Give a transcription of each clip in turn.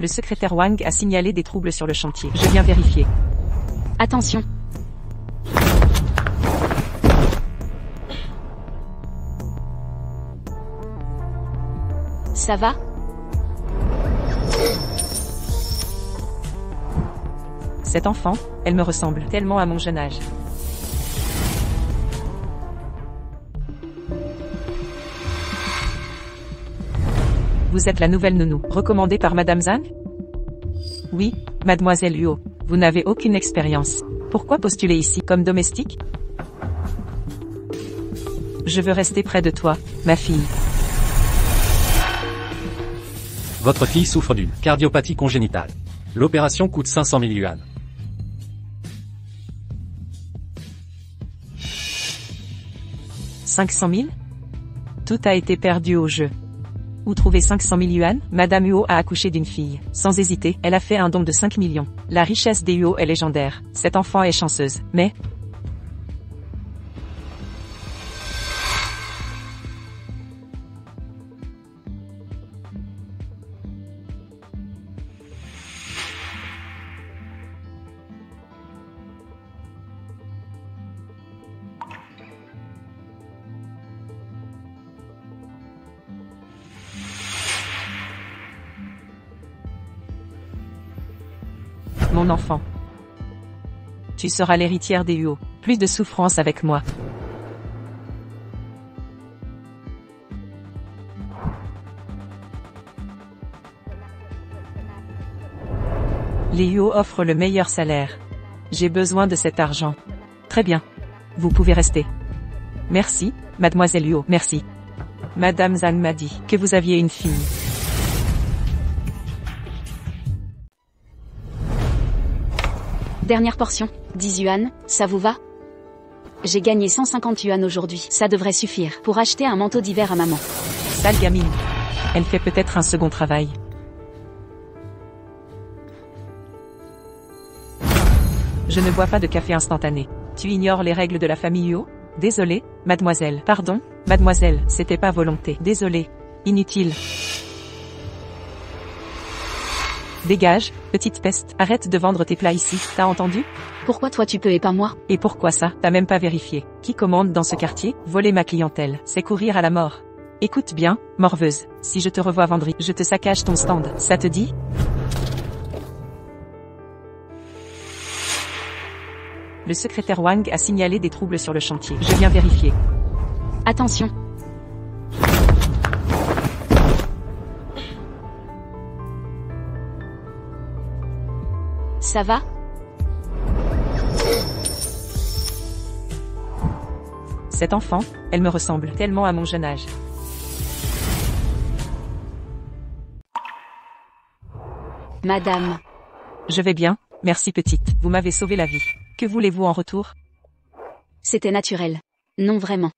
Le secrétaire Wang a signalé des troubles sur le chantier. Je viens vérifier. Attention. Ça va? Cette enfant, elle me ressemble tellement à mon jeune âge. Vous êtes la nouvelle nounou, recommandée par Madame Zhang? Oui, Mademoiselle Huo, vous n'avez aucune expérience. Pourquoi postuler ici comme domestique? Je veux rester près de toi, ma fille. Votre fille souffre d'une cardiopathie congénitale. L'opération coûte 500 000 yuan. « 500 000 ? Tout a été perdu au jeu. Où trouver 500 000 yuan? Madame Huo a accouché d'une fille. Sans hésiter, elle a fait un don de 5 millions. La richesse des Huo est légendaire. Cette enfant est chanceuse. Mais... Mon enfant. Tu seras l'héritière des Huo. Plus de souffrance avec moi. Les Huo offrent le meilleur salaire. J'ai besoin de cet argent. Très bien. Vous pouvez rester. Merci, Mademoiselle Huo, merci. Madame Zhang m'a dit que vous aviez une fille. Dernière portion, 10 yuan, ça vous va? J'ai gagné 150 yuan aujourd'hui, ça devrait suffire pour acheter un manteau d'hiver à maman. Sale gamine. Elle fait peut-être un second travail. Je ne bois pas de café instantané. Tu ignores les règles de la famille Huo? Désolé, mademoiselle. Pardon, mademoiselle, c'était pas volonté. Désolé. Inutile. Dégage, petite peste, arrête de vendre tes plats ici, t'as entendu? Pourquoi toi tu peux et pas moi? Et pourquoi ça? T'as même pas vérifié. Qui commande dans ce quartier? Voler ma clientèle, c'est courir à la mort. Écoute bien, morveuse, si je te revois vendredi, je te saccage ton stand, ça te dit? Le secrétaire Wang a signalé des troubles sur le chantier. Je viens vérifier. Attention. Ça va? Cette enfant, elle me ressemble tellement à mon jeune âge. Madame. Je vais bien, merci petite. Vous m'avez sauvé la vie. Que voulez-vous en retour? C'était naturel. Non vraiment.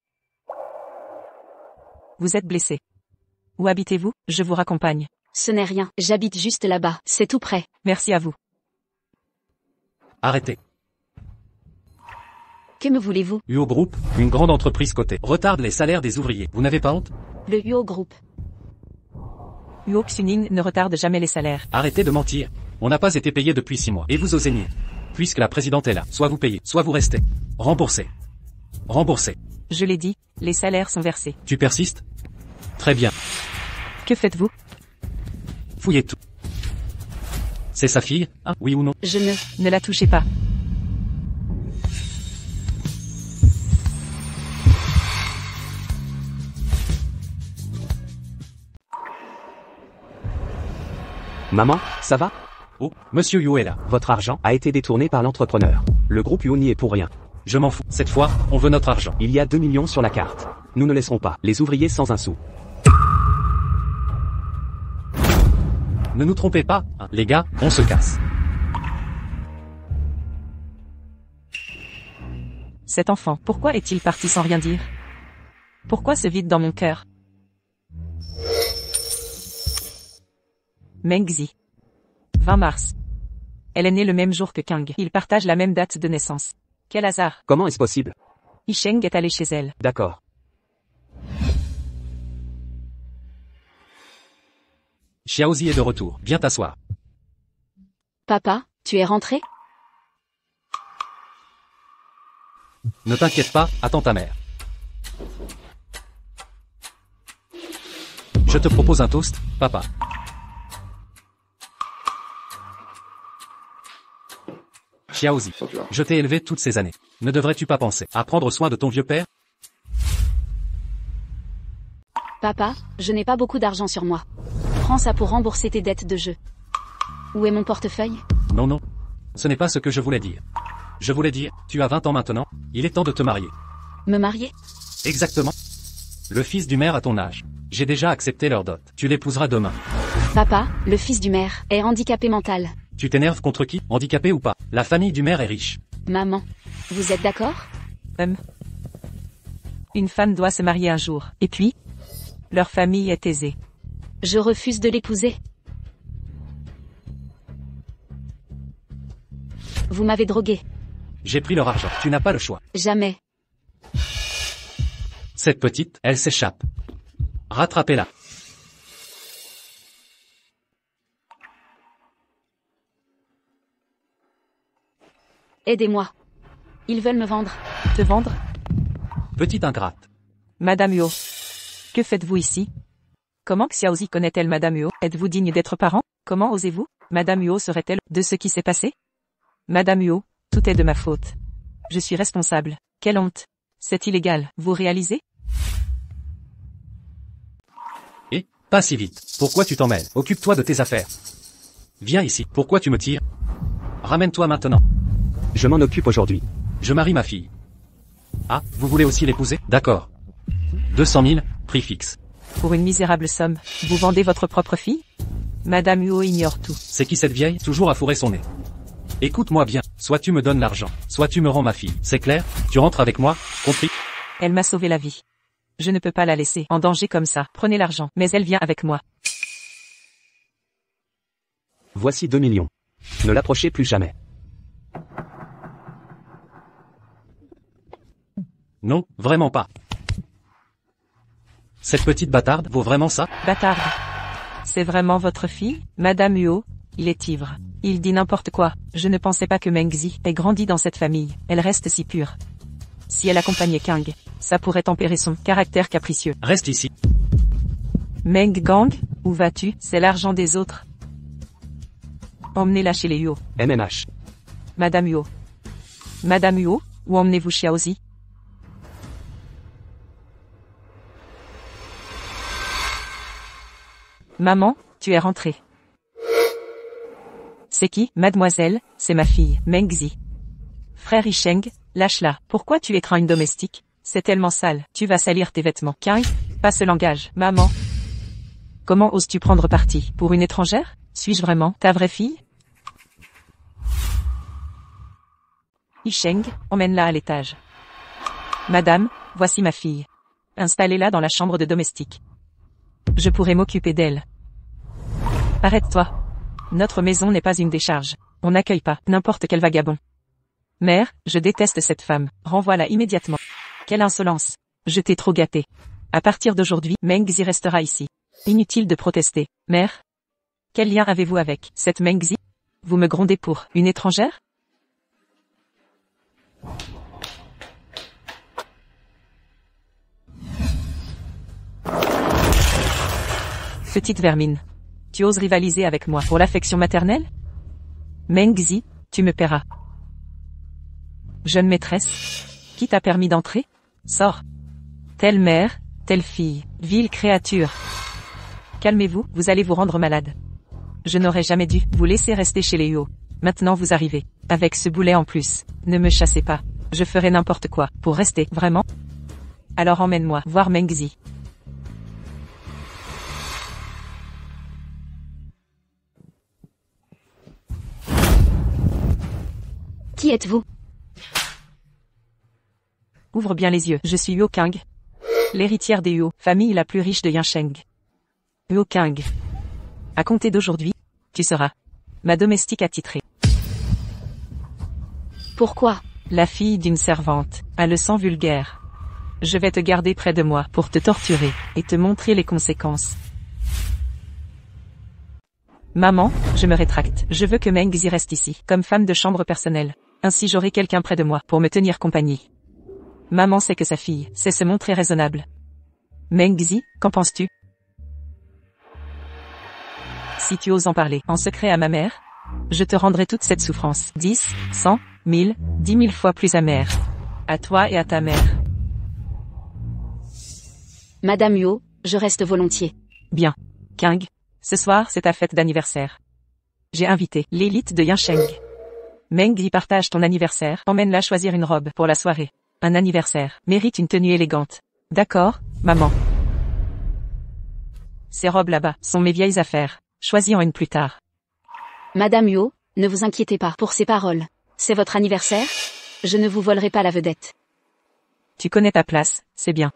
Vous êtes blessé. Où habitez-vous? Je vous raccompagne. Ce n'est rien, j'habite juste là-bas, c'est tout près. Merci à vous. Arrêtez. Que me voulez-vous? Huo Group, une grande entreprise cotée, retarde les salaires des ouvriers. Vous n'avez pas honte? Le Huo Group. Huo Xuning ne retarde jamais les salaires. Arrêtez de mentir. On n'a pas été payé depuis 6 mois. Et vous osez nier. Puisque la présidente est là, soit vous payez, soit vous restez. Remboursez. Remboursez. Je l'ai dit, les salaires sont versés. Tu persistes? Très bien. Que faites-vous? Fouillez tout. C'est sa fille, hein, oui ou non? Je ne la touchez pas. Maman, ça va? Oh, Monsieur Yu est là. Votre argent a été détourné par l'entrepreneur. Le groupe Yu n'y est pour rien. Je m'en fous. Cette fois, on veut notre argent. Il y a 2 millions sur la carte. Nous ne laisserons pas les ouvriers sans un sou. Ne nous trompez pas, hein, les gars, on se casse. Cet enfant, pourquoi est-il parti sans rien dire? Pourquoi ce vide dans mon cœur? Mengzi. 20 mars. Elle est née le même jour que Kang. Ils partagent la même date de naissance. Quel hasard. Comment est-ce possible? Yisheng est allé chez elle. D'accord. Xiaozi est de retour. Viens t'asseoir. Papa, tu es rentré? Ne t'inquiète pas, attends ta mère. Je te propose un toast, papa. Xiaozi, je t'ai élevé toutes ces années. Ne devrais-tu pas penser à prendre soin de ton vieux père? Papa, je n'ai pas beaucoup d'argent sur moi. Prends ça pour rembourser tes dettes de jeu. Où est mon portefeuille? Non, non. Ce n'est pas ce que je voulais dire. Je voulais dire, tu as 20 ans maintenant, il est temps de te marier. Me marier? Exactement. Le fils du maire à ton âge. J'ai déjà accepté leur dot. Tu l'épouseras demain. Papa, le fils du maire, est handicapé mental. Tu t'énerves contre qui, handicapé ou pas? La famille du maire est riche. Maman, vous êtes d'accord? Une femme doit se marier un jour. Et puis? Leur famille est aisée. Je refuse de l'épouser. Vous m'avez drogué. J'ai pris leur argent. Tu n'as pas le choix. Jamais. Cette petite, elle s'échappe. Rattrapez-la. Aidez-moi. Ils veulent me vendre. Te vendre? Petite ingrate. Madame Huo. Que faites-vous ici? Comment Xiaozi connaît-elle Madame Huo? Êtes-vous digne d'être parent? Comment osez-vous? Madame Huo serait-elle de ce qui s'est passé? Madame Huo, tout est de ma faute. Je suis responsable. Quelle honte. C'est illégal, vous réalisez? Et, pas si vite. Pourquoi tu t'en mêles? Occupe-toi de tes affaires. Viens ici. Pourquoi tu me tires? Ramène-toi maintenant. Je m'en occupe aujourd'hui. Je marie ma fille. Ah, vous voulez aussi l'épouser? D'accord. 200 000, prix fixe. Pour une misérable somme, vous vendez votre propre fille? Madame Huo ignore tout. C'est qui cette vieille, toujours à fourrer son nez? Écoute-moi bien, soit tu me donnes l'argent, soit tu me rends ma fille. C'est clair? Tu rentres avec moi, compris? Elle m'a sauvé la vie. Je ne peux pas la laisser en danger comme ça. Prenez l'argent, mais elle vient avec moi. Voici 2 millions. Ne l'approchez plus jamais. Non, vraiment pas. Cette petite bâtarde vaut vraiment ça? Bâtarde. C'est vraiment votre fille? Madame Huo, il est ivre. Il dit n'importe quoi. Je ne pensais pas que Mengzi ait grandi dans cette famille. Elle reste si pure. Si elle accompagnait Kang, ça pourrait tempérer son caractère capricieux. Reste ici. Meng Gang, où vas-tu? C'est l'argent des autres. Emmenez-la chez les Huo. MMH. Madame Huo. Madame Huo, où emmenez-vous Xiaozi? Maman, tu es rentrée. C'est qui? Mademoiselle, c'est ma fille, Mengzi. Frère Yisheng, lâche-la. Pourquoi tu écrains une domestique? C'est tellement sale. Tu vas salir tes vêtements. Kang, pas ce langage. Maman. Comment oses-tu prendre parti pour une étrangère? Suis-je vraiment ta vraie fille? Yisheng, emmène-la à l'étage. Madame, voici ma fille. Installez-la dans la chambre de domestique. Je pourrai m'occuper d'elle. Arrête-toi. Notre maison n'est pas une décharge. On n'accueille pas n'importe quel vagabond. Mère, je déteste cette femme. Renvoie-la immédiatement. Quelle insolence. Je t'ai trop gâté. À partir d'aujourd'hui, Mengzi restera ici. Inutile de protester. Mère? Quel lien avez-vous avec cette Mengzi? Vous me grondez pour une étrangère? Petite vermine. Tu oses rivaliser avec moi pour l'affection maternelle? Mengzi, tu me paieras. Jeune maîtresse, qui t'a permis d'entrer? Sors. Telle mère, telle fille, vile créature. Calmez-vous, vous allez vous rendre malade. Je n'aurais jamais dû vous laisser rester chez les Huo. Maintenant vous arrivez, avec ce boulet en plus. Ne me chassez pas. Je ferai n'importe quoi pour rester, vraiment? Alors emmène-moi voir Mengzi. Qui êtes-vous? Ouvre bien les yeux. Je suis Huo Kang, l'héritière des Huo, famille la plus riche de Yansheng. Huo Kang. À compter d'aujourd'hui, tu seras ma domestique attitrée. Pourquoi? La fille d'une servante, a le sang vulgaire. Je vais te garder près de moi pour te torturer et te montrer les conséquences. Maman, je me rétracte. Je veux que Meng Zi reste ici, comme femme de chambre personnelle. Ainsi j'aurai quelqu'un près de moi, pour me tenir compagnie. Maman sait que sa fille sait se montrer raisonnable. Meng Zi, qu'en penses-tu? Si tu oses en parler en secret à ma mère, je te rendrai toute cette souffrance 10, 100, 1000, 10 000 fois plus amère. À toi et à ta mère. Madame Yo, je reste volontiers. Bien. King, ce soir c'est ta fête d'anniversaire. J'ai invité l'élite de Yansheng. Meng Zi partage ton anniversaire, emmène-la choisir une robe pour la soirée. Un anniversaire mérite une tenue élégante. D'accord, maman? Ces robes là-bas sont mes vieilles affaires. Choisis-en une plus tard. Madame Yo, ne vous inquiétez pas pour ces paroles. C'est votre anniversaire? Je ne vous volerai pas la vedette. Tu connais ta place, c'est bien.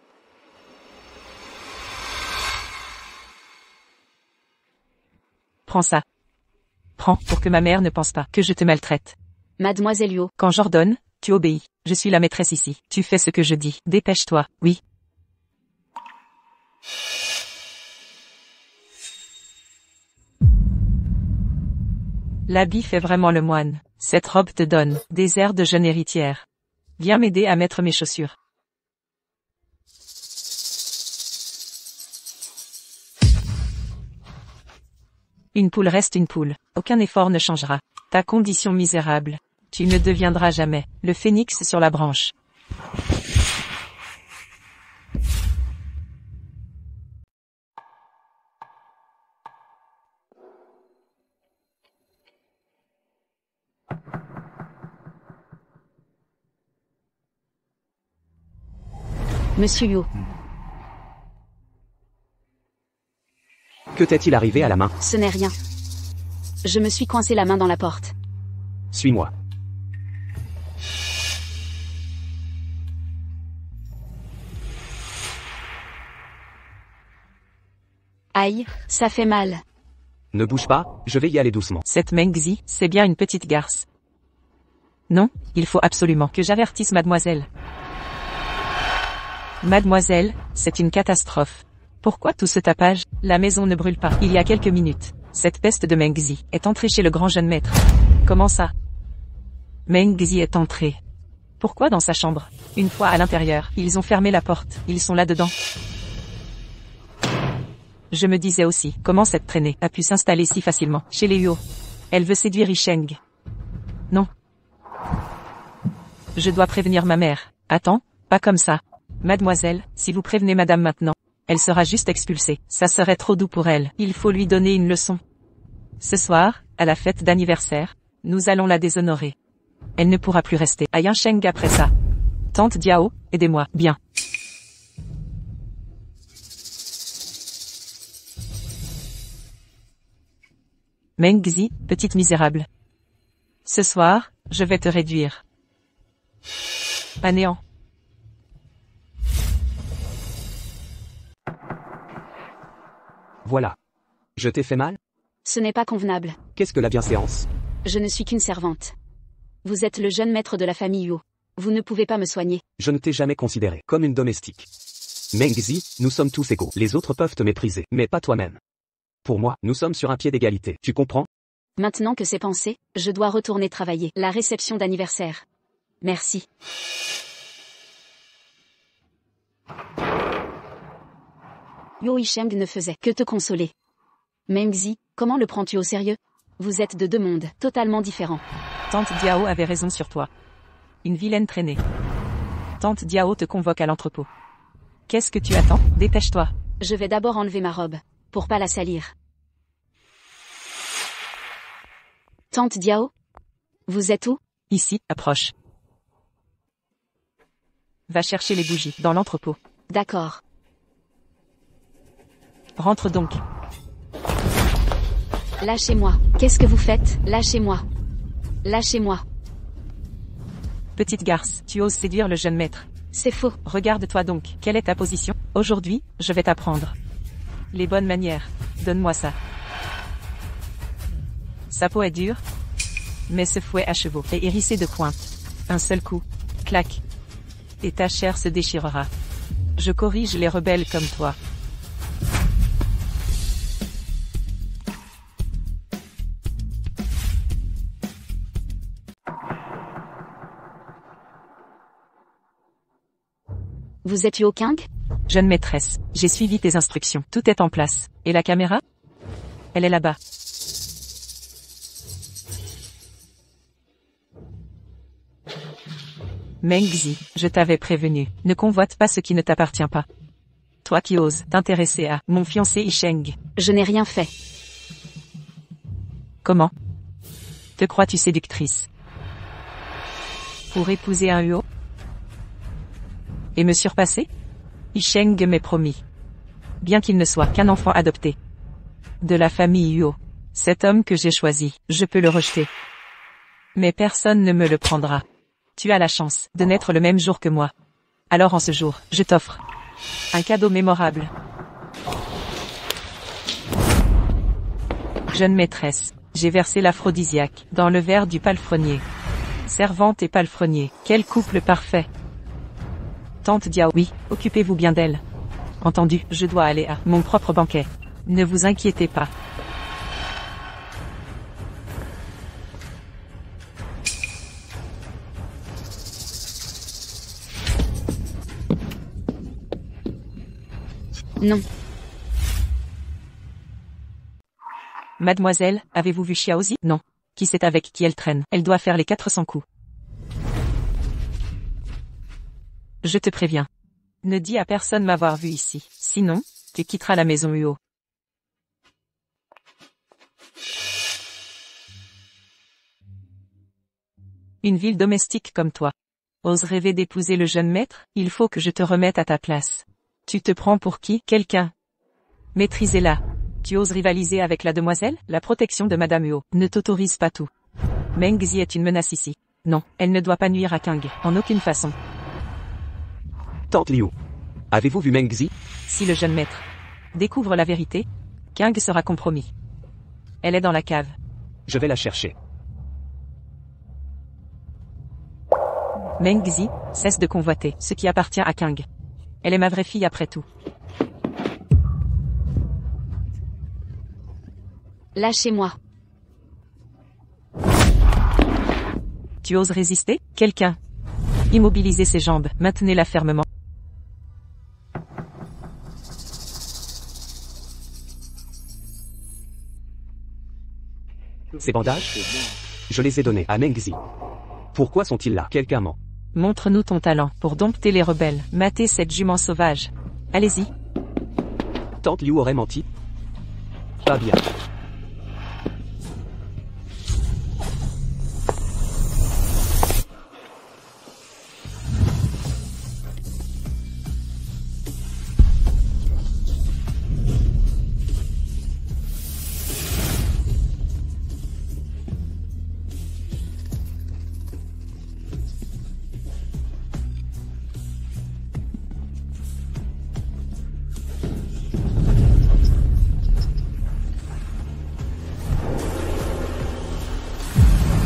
Prends ça. Prends, pour que ma mère ne pense pas que je te maltraite. Mademoiselle Yo. Quand j'ordonne, tu obéis. Je suis la maîtresse ici. Tu fais ce que je dis. Dépêche-toi, oui. L'habit fait vraiment le moine. Cette robe te donne des airs de jeune héritière. Viens m'aider à mettre mes chaussures. Une poule reste une poule. Aucun effort ne changera ta condition misérable. Tu ne deviendras jamais le phénix sur la branche. Monsieur Yo. Que t'est-il arrivé à la main? Ce n'est rien. Je me suis coincé la main dans la porte. Suis-moi. Aïe, ça fait mal. Ne bouge pas, je vais y aller doucement. Cette Meng Zi, c'est bien une petite garce. Non, il faut absolument que j'avertisse mademoiselle. Mademoiselle, c'est une catastrophe. Pourquoi tout ce tapage? La maison ne brûle pas. Il y a quelques minutes, cette peste de Meng Zi est entrée chez le grand jeune maître. Comment ça? Meng Zi est entré. Pourquoi dans sa chambre? Une fois à l'intérieur, ils ont fermé la porte. Ils sont là-dedans. Je me disais aussi, comment cette traînée a pu s'installer si facilement chez les Huo? Elle veut séduire Yisheng. Non. Je dois prévenir ma mère. Attends, pas comme ça. Mademoiselle, si vous prévenez madame maintenant, elle sera juste expulsée. Ça serait trop doux pour elle. Il faut lui donner une leçon. Ce soir, à la fête d'anniversaire, nous allons la déshonorer. Elle ne pourra plus rester à Yansheng après ça. Tante Diao, aidez-moi. Bien. Meng Zi, petite misérable. Ce soir, je vais te réduire à néant. Voilà. Je t'ai fait mal? Ce n'est pas convenable. Qu'est-ce que la bienséance? Je ne suis qu'une servante. Vous êtes le jeune maître de la famille Yo. Vous ne pouvez pas me soigner. Je ne t'ai jamais considéré comme une domestique. Meng Zi, nous sommes tous égaux. Les autres peuvent te mépriser, mais pas toi-même. Pour moi, nous sommes sur un pied d'égalité. Tu comprends? Maintenant que c'est pensé, je dois retourner travailler. La réception d'anniversaire. Merci. Yo Yisheng ne faisait que te consoler. Meng Zi, comment le prends-tu au sérieux? Vous êtes de deux mondes, totalement différents. Tante Diao avait raison sur toi. Une vilaine traînée. Tante Diao te convoque à l'entrepôt. Qu'est-ce que tu attends? Dépêche-toi. Je vais d'abord enlever ma robe, pour pas la salir. Tante Diao? Vous êtes où? Ici, approche. Va chercher les bougies dans l'entrepôt. D'accord. Rentre donc. Lâchez-moi. Qu'est-ce que vous faites? Lâchez-moi. Lâchez-moi. Petite garce, tu oses séduire le jeune maître. C'est faux. Regarde-toi donc. Quelle est ta position? Aujourd'hui, je vais t'apprendre les bonnes manières. Donne-moi ça. Sa peau est dure, mais ce fouet à chevaux est hérissé de pointes. Un seul coup, clac, et ta chair se déchirera. Je corrige les rebelles comme toi. Vous êtes Yo King? Jeune maîtresse, j'ai suivi tes instructions. Tout est en place. Et la caméra? Elle est là-bas. Mengzi, je t'avais prévenu. Ne convoite pas ce qui ne t'appartient pas. Toi qui oses t'intéresser à mon fiancé Isheng. Je n'ai rien fait. Comment? Te crois-tu séductrice? Pour épouser un Huo? Et me surpasser? Isheng m'est promis. Bien qu'il ne soit qu'un enfant adopté. De la famille Huo. Cet homme que j'ai choisi, je peux le rejeter. Mais personne ne me le prendra. Tu as la chance de naître le même jour que moi. Alors en ce jour, je t'offre un cadeau mémorable. Jeune maîtresse, j'ai versé l'aphrodisiaque dans le verre du palefrenier. Servante et palefrenier, quel couple parfait. Tante Diao, oui, occupez-vous bien d'elle. Entendu, je dois aller à mon propre banquet. Ne vous inquiétez pas. Non. Mademoiselle, avez-vous vu Xiaozi? Non. Qui sait avec qui elle traîne? Elle doit faire les 400 coups. Je te préviens. Ne dis à personne m'avoir vu ici. Sinon, tu quitteras la maison Huo. Une ville domestique comme toi. Ose rêver d'épouser le jeune maître? Il faut que je te remette à ta place. Tu te prends pour qui? Quelqu'un. Maîtrisez-la. Tu oses rivaliser avec la demoiselle? La protection de Madame Huo ne t'autorise pas tout. Mengzi est une menace ici. Non, elle ne doit pas nuire à King, en aucune façon. Tante Liu. Avez-vous vu Mengzi? Si le jeune maître découvre la vérité, King sera compromis. Elle est dans la cave. Je vais la chercher. Mengzi, cesse de convoiter ce qui appartient à King. Elle est ma vraie fille après tout. Lâchez-moi. Tu oses résister? Quelqu'un. Immobilisez ses jambes, maintenez-la fermement. Ces bandages? Je les ai donnés à Mengzi. Pourquoi sont-ils là? Quelqu'un ment. Montre-nous ton talent pour dompter les rebelles. Matez cette jument sauvage. Allez-y. Tante Liu aurait menti? Pas bien.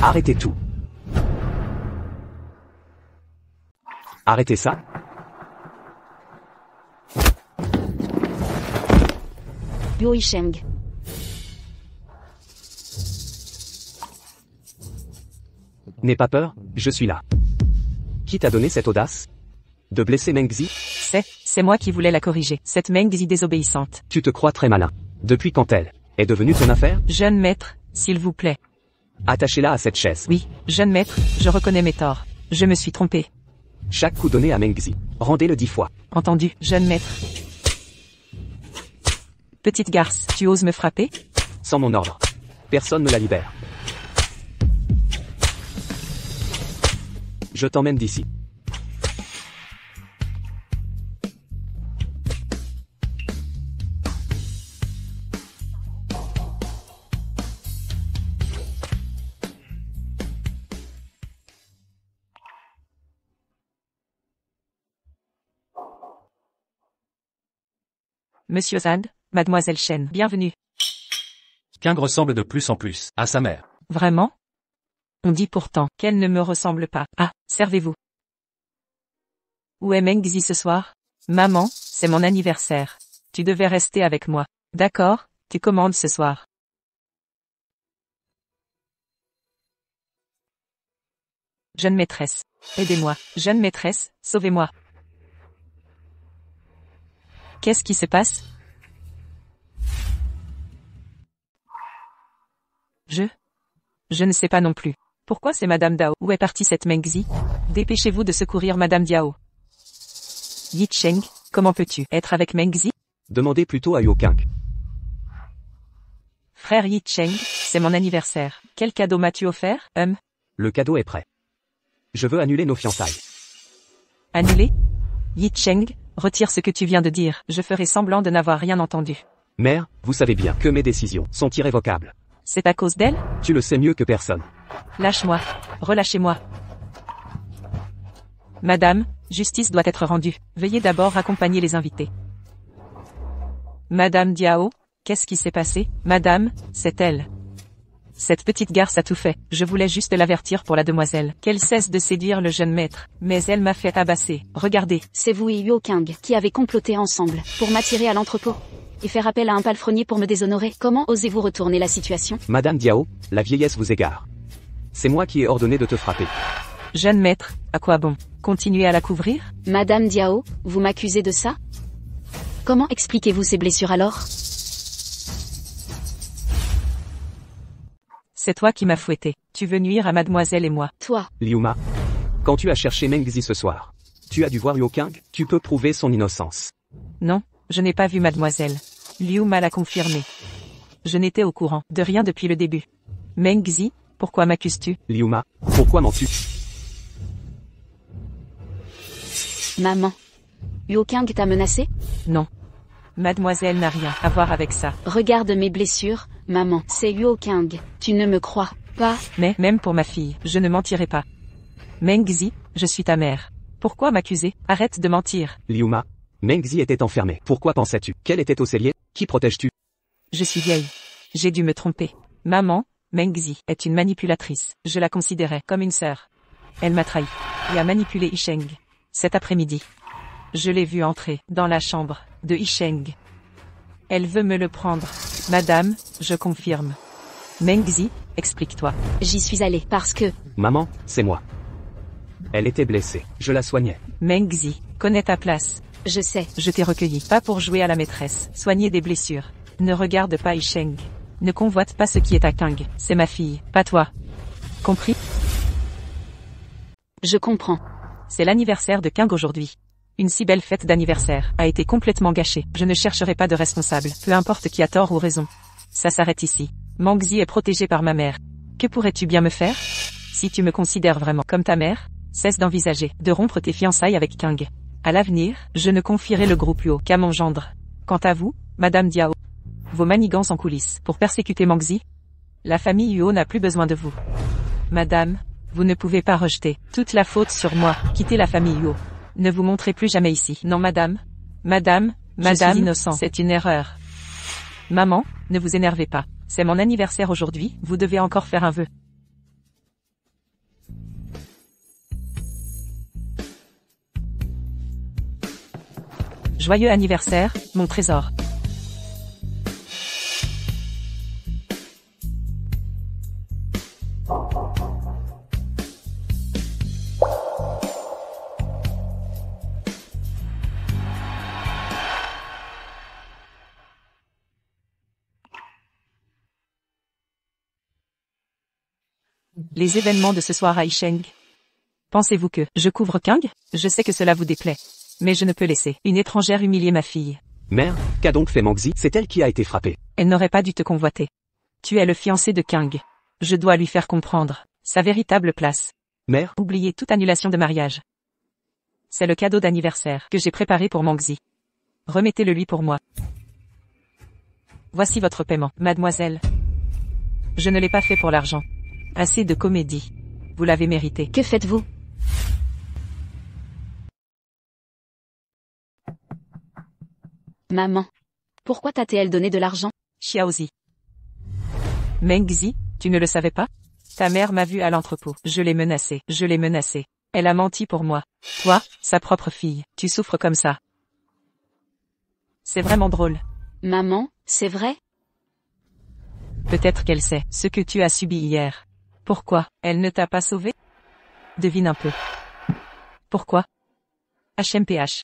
Arrêtez tout. Arrêtez ça. Yo Isheng. N'aie pas peur, je suis là. Qui t'a donné cette audace? De blesser Mengzi? C'est moi qui voulais la corriger. Cette Mengzi désobéissante. Tu te crois très malin. Depuis quand elle est devenue ton affaire? Jeune maître, s'il vous plaît. Attachez-la à cette chaise. Oui, jeune maître, je reconnais mes torts. Je me suis trompé. Chaque coup donné à Mengzi, rendez-le 10 fois. Entendu, jeune maître. Petite garce, tu oses me frapper? Sans mon ordre. Personne ne la libère. Je t'emmène d'ici. Monsieur Zand, Mademoiselle Chen, bienvenue. King ressemble de plus en plus à sa mère. Vraiment? On dit pourtant qu'elle ne me ressemble pas. Ah, servez-vous. Où est Mengzi ce soir? Maman, c'est mon anniversaire. Tu devais rester avec moi. D'accord, tu commandes ce soir. Jeune maîtresse, aidez-moi. Jeune maîtresse, sauvez-moi. Qu'est-ce qui se passe? Je ne sais pas non plus. Pourquoi c'est Madame Dao? Où est partie cette Mengzi? Dépêchez-vous de secourir Madame Diao. Yi Cheng, comment peux-tu être avec Mengzi? Demandez plutôt à Yokang. Frère Yi Cheng, c'est mon anniversaire. Quel cadeau m'as-tu offert? Le cadeau est prêt. Je veux annuler nos fiançailles. Annulé? Yi Cheng, retire ce que tu viens de dire. Je ferai semblant de n'avoir rien entendu. Mère, vous savez bien que mes décisions sont irrévocables. C'est à cause d'elle? Tu le sais mieux que personne. Lâche-moi. Relâchez-moi. Madame, justice doit être rendue. Veuillez d'abord accompagner les invités. Madame Diao, qu'est-ce qui s'est passé? Madame, c'est elle. Cette petite garce a tout fait. Je voulais juste l'avertir pour la demoiselle. Qu'elle cesse de séduire le jeune maître. Mais elle m'a fait tabasser. Regardez. C'est vous et Yokang qui avez comploté ensemble pour m'attirer à l'entrepôt et faire appel à un palefrenier pour me déshonorer. Comment osez-vous retourner la situation? Madame Diao, la vieillesse vous égare. C'est moi qui ai ordonné de te frapper. Jeune maître, à quoi bon? Continuez à la couvrir? Madame Diao, vous m'accusez de ça? Comment expliquez-vous ces blessures alors? C'est toi qui m'as fouetté. Tu veux nuire à mademoiselle et moi. Toi. Liuma, quand tu as cherché Mengzi ce soir, tu as dû voir Yokang, tu peux prouver son innocence. Non, je n'ai pas vu mademoiselle. Liu m'a l'a confirmé. Je n'étais au courant de rien depuis le début. Mengzi, pourquoi m'accuses-tu? Liuma, pourquoi mens-tu? Maman. Yokang t'a menacé? Non. Mademoiselle n'a rien à voir avec ça. Regarde mes blessures, maman. C'est Yokang. Tu ne me crois pas? Mais, même pour ma fille, je ne mentirai pas. Mengzi, je suis ta mère. Pourquoi m'accuser? Arrête de mentir. Liuma, Mengzi était enfermé. Pourquoi pensais-tu qu'elle était au cellier? Qui protèges-tu? Je suis vieille. J'ai dû me tromper. Maman, Mengzi est une manipulatrice. Je la considérais comme une sœur. Elle m'a trahi et a manipulé Yicheng. Cet après-midi, je l'ai vue entrer dans la chambre de Yicheng. Elle veut me le prendre. Madame, je confirme. Mengzi, explique-toi. J'y suis allée parce que... Maman, c'est moi. Elle était blessée. Je la soignais. Mengzi, connais ta place. Je sais. Je t'ai recueilli, pas pour jouer à la maîtresse. Soigner des blessures. Ne regarde pas Yicheng. Ne convoite pas ce qui est à Kang. C'est ma fille, pas toi. Compris? Je comprends. C'est l'anniversaire de Kang aujourd'hui. Une si belle fête d'anniversaire a été complètement gâchée. Je ne chercherai pas de responsable, peu importe qui a tort ou raison. Ça s'arrête ici. Mengzi est protégée par ma mère. Que pourrais-tu bien me faire? Si tu me considères vraiment comme ta mère, cesse d'envisager de rompre tes fiançailles avec Kang. À l'avenir, je ne confierai le groupe Huo qu'à mon gendre. Quant à vous, Madame Diao, vos manigances en coulisses pour persécuter Mengzi, la famille Huo n'a plus besoin de vous. Madame, vous ne pouvez pas rejeter toute la faute sur moi. Quittez la famille Huo. Ne vous montrez plus jamais ici. Non madame. Madame, je suis innocent. C'est une erreur. Maman, ne vous énervez pas. C'est mon anniversaire aujourd'hui, vous devez encore faire un vœu. Joyeux anniversaire, mon trésor. Les événements de ce soir à Yicheng. Pensez-vous que je couvre Kang? Je sais que cela vous déplaît. Mais je ne peux laisser une étrangère humilier ma fille. Mère, qu'a donc fait Mengzi? C'est elle qui a été frappée. Elle n'aurait pas dû te convoiter. Tu es le fiancé de Kang. Je dois lui faire comprendre sa véritable place. Mère, Oubliez toute annulation de mariage. C'est le cadeau d'anniversaire que j'ai préparé pour Mengzi. Remettez-le lui pour moi. Voici votre paiement, mademoiselle. Je ne l'ai pas fait pour l'argent. Assez de comédie. Vous l'avez mérité. Que faites-vous? Maman. Pourquoi t'a-t-elle donné de l'argent? Xiaozi. Mengzi, tu ne le savais pas? Ta mère m'a vu à l'entrepôt. Je l'ai menacée. Elle a menti pour moi. Toi, sa propre fille, tu souffres comme ça. C'est vraiment drôle. Maman, c'est vrai? Peut-être qu'elle sait ce que tu as subi hier. Pourquoi elle ne t'a pas sauvé? Devine un peu. Pourquoi? HMPH.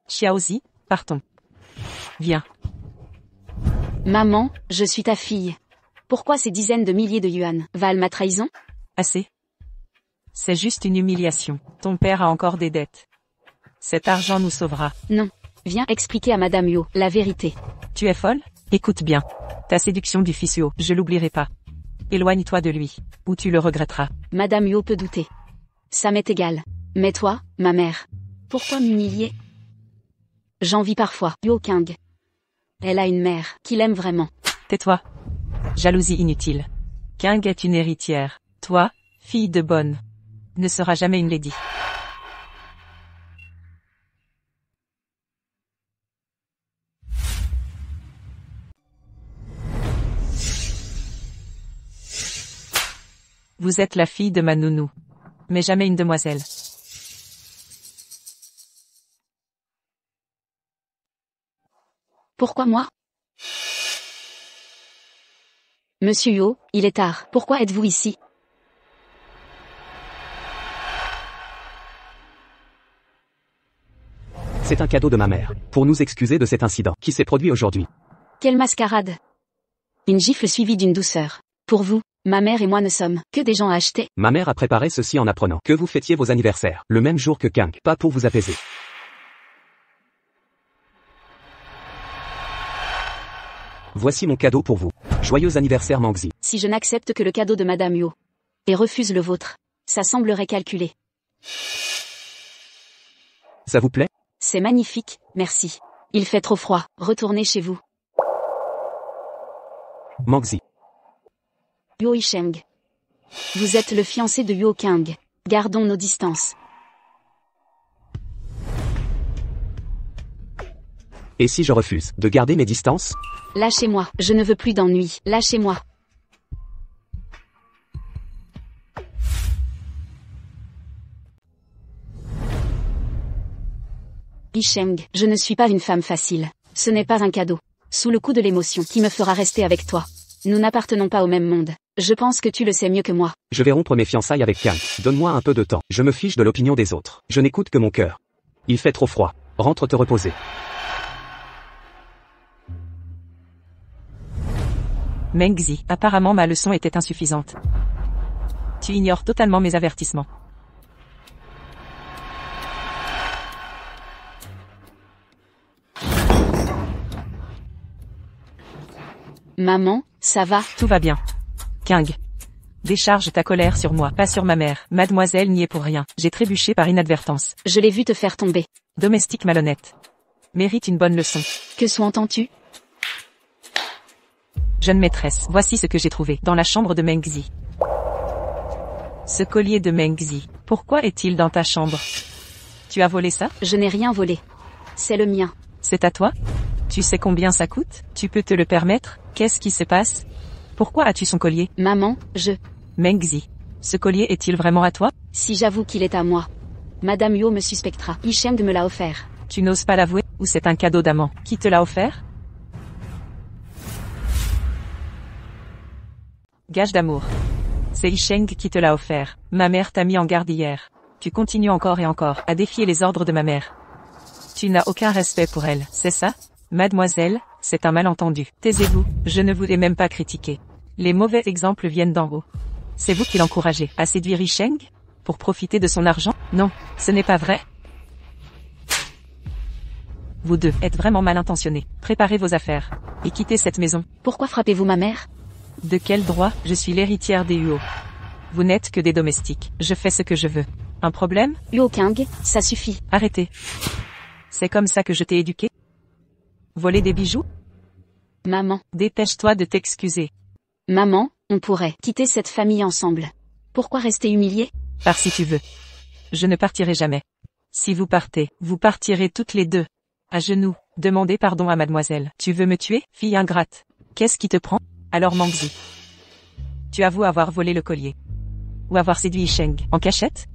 Xiaozi, partons. Viens. Maman, je suis ta fille. Pourquoi ces dizaines de milliers de yuan valent ma trahison? Assez. C'est juste une humiliation. Ton père a encore des dettes. Cet argent nous sauvera. Non. Viens expliquer à Madame Yo la vérité. Tu es folle? Écoute bien. Ta séduction du fils Yo, je l'oublierai pas. Éloigne-toi de lui, ou tu le regretteras. Madame Yo peut douter. Ça m'est égal. Mais toi, ma mère, pourquoi m'humilier? J'envie parfois Yo Kang. Elle a une mère qui l'aime vraiment. Tais-toi. Jalousie inutile. Kang est une héritière. Toi, fille de bonne, ne seras jamais une lady. Vous êtes la fille de ma nounou, mais jamais une demoiselle. Pourquoi moi? Monsieur Yo, il est tard. Pourquoi êtes-vous ici? C'est un cadeau de ma mère, pour nous excuser de cet incident qui s'est produit aujourd'hui. Quelle mascarade! Une gifle suivie d'une douceur. Pour vous, ma mère et moi ne sommes que des gens à acheter. Ma mère a préparé ceci en apprenant que vous fêtiez vos anniversaires le même jour que Kang, pas pour vous apaiser. Voici mon cadeau pour vous. Joyeux anniversaire Mangzi. Si je n'accepte que le cadeau de Madame Yo et refuse le vôtre, ça semblerait calculé. Ça vous plaît? C'est magnifique, merci. Il fait trop froid, retournez chez vous. Mangzi. Yo Isheng. Vous êtes le fiancé de Yo Kang. Gardons nos distances. Et si je refuse de garder mes distances? Lâchez-moi, je ne veux plus d'ennui, lâchez-moi. Isheng, je ne suis pas une femme facile. Ce n'est pas un cadeau. Sous le coup de l'émotion qui me fera rester avec toi. Nous n'appartenons pas au même monde. Je pense que tu le sais mieux que moi. Je vais rompre mes fiançailles avec Kang. Donne-moi un peu de temps. Je me fiche de l'opinion des autres. Je n'écoute que mon cœur. Il fait trop froid. Rentre te reposer. Mengzi, apparemment ma leçon était insuffisante. Tu ignores totalement mes avertissements. Maman, ça va? Tout va bien. Kang. Décharge ta colère sur moi, pas sur ma mère. Mademoiselle n'y est pour rien. J'ai trébuché par inadvertance. Je l'ai vu te faire tomber. Domestique malhonnête. Mérite une bonne leçon. Que sous-entends-tu? Jeune maîtresse, voici ce que j'ai trouvé dans la chambre de Mengzi. Ce collier de Mengzi, pourquoi est-il dans ta chambre? Tu as volé ça? Je n'ai rien volé. C'est le mien. C'est à toi? Tu sais combien ça coûte? Tu peux te le permettre? Qu'est-ce qui se passe? Pourquoi as-tu son collier? Maman, Mengzi, ce collier est-il vraiment à toi? Si j'avoue qu'il est à moi, Madame Yo me suspectera. Isheng me l'a offert. Tu n'oses pas l'avouer, ou c'est un cadeau d'amant? Qui te l'a offert? Gage d'amour. C'est Isheng qui te l'a offert. Ma mère t'a mis en garde hier. Tu continues encore et encore à défier les ordres de ma mère. Tu n'as aucun respect pour elle, c'est ça? Mademoiselle, c'est un malentendu. Taisez-vous, je ne vous ai même pas critiqué. Les mauvais exemples viennent d'en haut. C'est vous qui l'encouragez à séduire Isheng? Pour profiter de son argent? Non, ce n'est pas vrai. Vous deux êtes vraiment mal intentionnés. Préparez vos affaires et quittez cette maison. Pourquoi frappez-vous ma mère? De quel droit? Je suis l'héritière des Huo. Vous n'êtes que des domestiques. Je fais ce que je veux. Un problème? Yo Kang, ça suffit. Arrêtez. C'est comme ça que je t'ai éduqué? Voler des bijoux? Maman. Dépêche-toi de t'excuser. Maman, on pourrait quitter cette famille ensemble. Pourquoi rester humilié? Pars si tu veux. Je ne partirai jamais. Si vous partez, vous partirez toutes les deux. À genoux, demandez pardon à mademoiselle. Tu veux me tuer, fille ingrate? Qu'est-ce qui te prend? Alors Mangzi. Tu avoues avoir volé le collier. Ou avoir séduit Isheng, en cachette?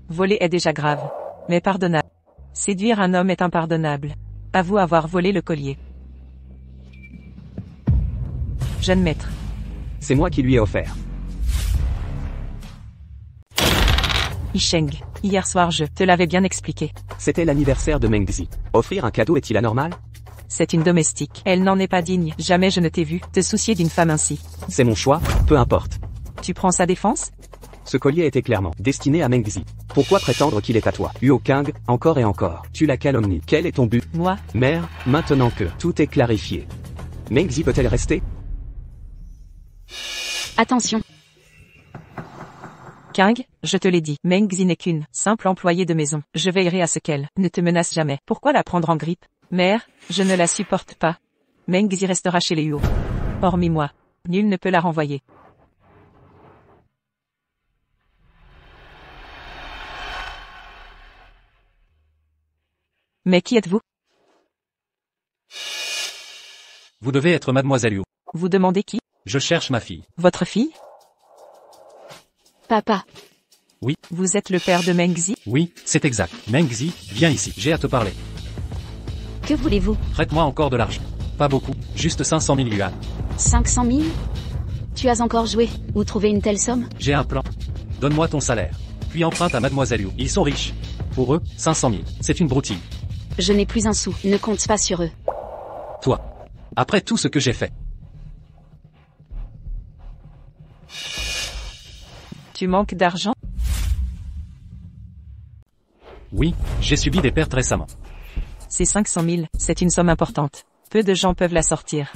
Voler est déjà grave. Mais pardonnable. Séduire un homme est impardonnable. Avoue avoir volé le collier. Jeune maître. C'est moi qui lui ai offert. Isheng, hier soir je te l'avais bien expliqué. C'était l'anniversaire de Mengzi. Offrir un cadeau est-il anormal? C'est une domestique. Elle n'en est pas digne. Jamais je ne t'ai vu te soucier d'une femme ainsi. C'est mon choix, peu importe. Tu prends sa défense? Ce collier était clairement destiné à Mengzi. Pourquoi prétendre qu'il est à toi? Huo Kang, encore et encore. Tu la calomnies. Quel est ton but? Moi? Mère, maintenant que tout est clarifié. Mengzi peut-elle rester? Attention. Kang, je te l'ai dit, Mengzi n'est qu'une simple employée de maison. Je veillerai à ce qu'elle ne te menace jamais. Pourquoi la prendre en grippe? Mère, je ne la supporte pas. Mengzi restera chez les Huo. Hormis moi, nul ne peut la renvoyer. Mais qui êtes-vous? Vous devez être mademoiselle Yu. Vous demandez qui? Je cherche ma fille. Votre fille? Papa. Vous êtes le père de Mengzi? Oui, c'est exact. Mengzi, viens ici, j'ai à te parler. Que voulez-vous? Prête-moi encore de l'argent. Pas beaucoup, juste 500 000 yuan. 500 000? Tu as encore joué ou trouvé une telle somme? J'ai un plan. Donne-moi ton salaire. Puis emprunte à mademoiselle Yu. Ils sont riches. Pour eux, 500 000. C'est une broutille. Je n'ai plus un sou. Ne compte pas sur eux. Toi. Après tout ce que j'ai fait. Tu manques d'argent? Oui, j'ai subi des pertes récemment. Ces 500 000, c'est une somme importante. Peu de gens peuvent la sortir.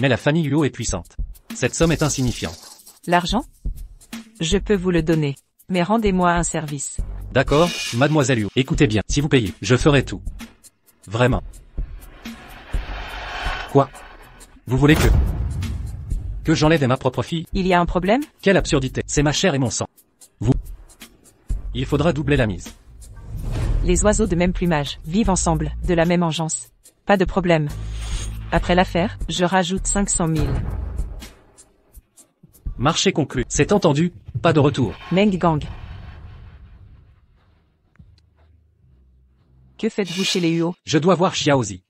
Mais la famille Yu est puissante. Cette somme est insignifiante. L'argent? Je peux vous le donner. Mais rendez-moi un service. D'accord, mademoiselle Yu. Écoutez bien, si vous payez, je ferai tout. Vraiment. Quoi? Vous voulez que j'enlève ma propre fille? Il y a un problème? Quelle absurdité. C'est ma chair et mon sang. Vous. Il faudra doubler la mise. Les oiseaux de même plumage vivent ensemble, de la même engeance. Pas de problème. Après l'affaire, je rajoute 500 000. Marché conclu. C'est entendu, pas de retour. Meng Gang. Que faites-vous chez les Huo? Je dois voir Xiaozi.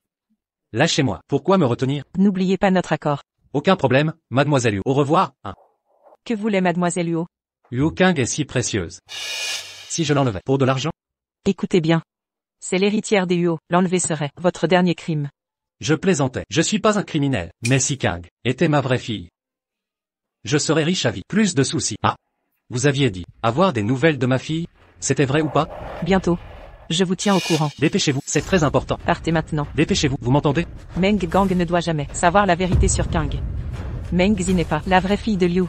Lâchez-moi. Pourquoi me retenir? N'oubliez pas notre accord. Aucun problème, mademoiselle Yu. Au revoir. Que voulait mademoiselle Huo? Yu Kang est si précieuse. Si je l'enlevais pour de l'argent? Écoutez bien. C'est l'héritière des Huo. L'enlever serait votre dernier crime. Je plaisantais. Je suis pas un criminel. Mais si Kang était ma vraie fille, je serais riche à vie. Plus de soucis. Ah. Vous aviez dit avoir des nouvelles de ma fille? C'était vrai ou pas? Bientôt. Je vous tiens au courant. Dépêchez-vous, c'est très important. Partez maintenant. Dépêchez-vous, vous m'entendez? Meng Gang ne doit jamais savoir la vérité sur Kang. Mengzi n'est pas la vraie fille de Liu.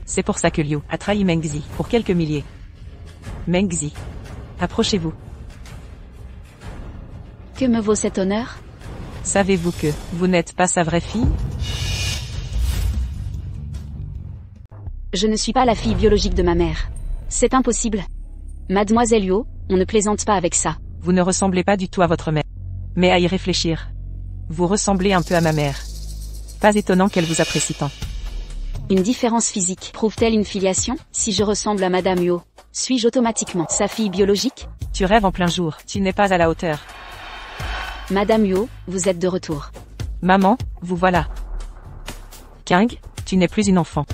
C'est pour ça que Liu a trahi Mengzi pour quelques milliers. Mengzi. Approchez-vous. Que me vaut cet honneur? Savez-vous que vous n'êtes pas sa vraie fille? Je ne suis pas la fille biologique de ma mère. C'est impossible. Mademoiselle Yu, on ne plaisante pas avec ça. Vous ne ressemblez pas du tout à votre mère. Mais à y réfléchir. Vous ressemblez un peu à ma mère. Pas étonnant qu'elle vous apprécie tant. Une différence physique prouve-t-elle une filiation? Si je ressemble à Madame Yu, suis-je automatiquement sa fille biologique? Tu rêves en plein jour. Tu n'es pas à la hauteur. Madame Yu, vous êtes de retour. Maman, vous voilà. Kang, tu n'es plus une enfant.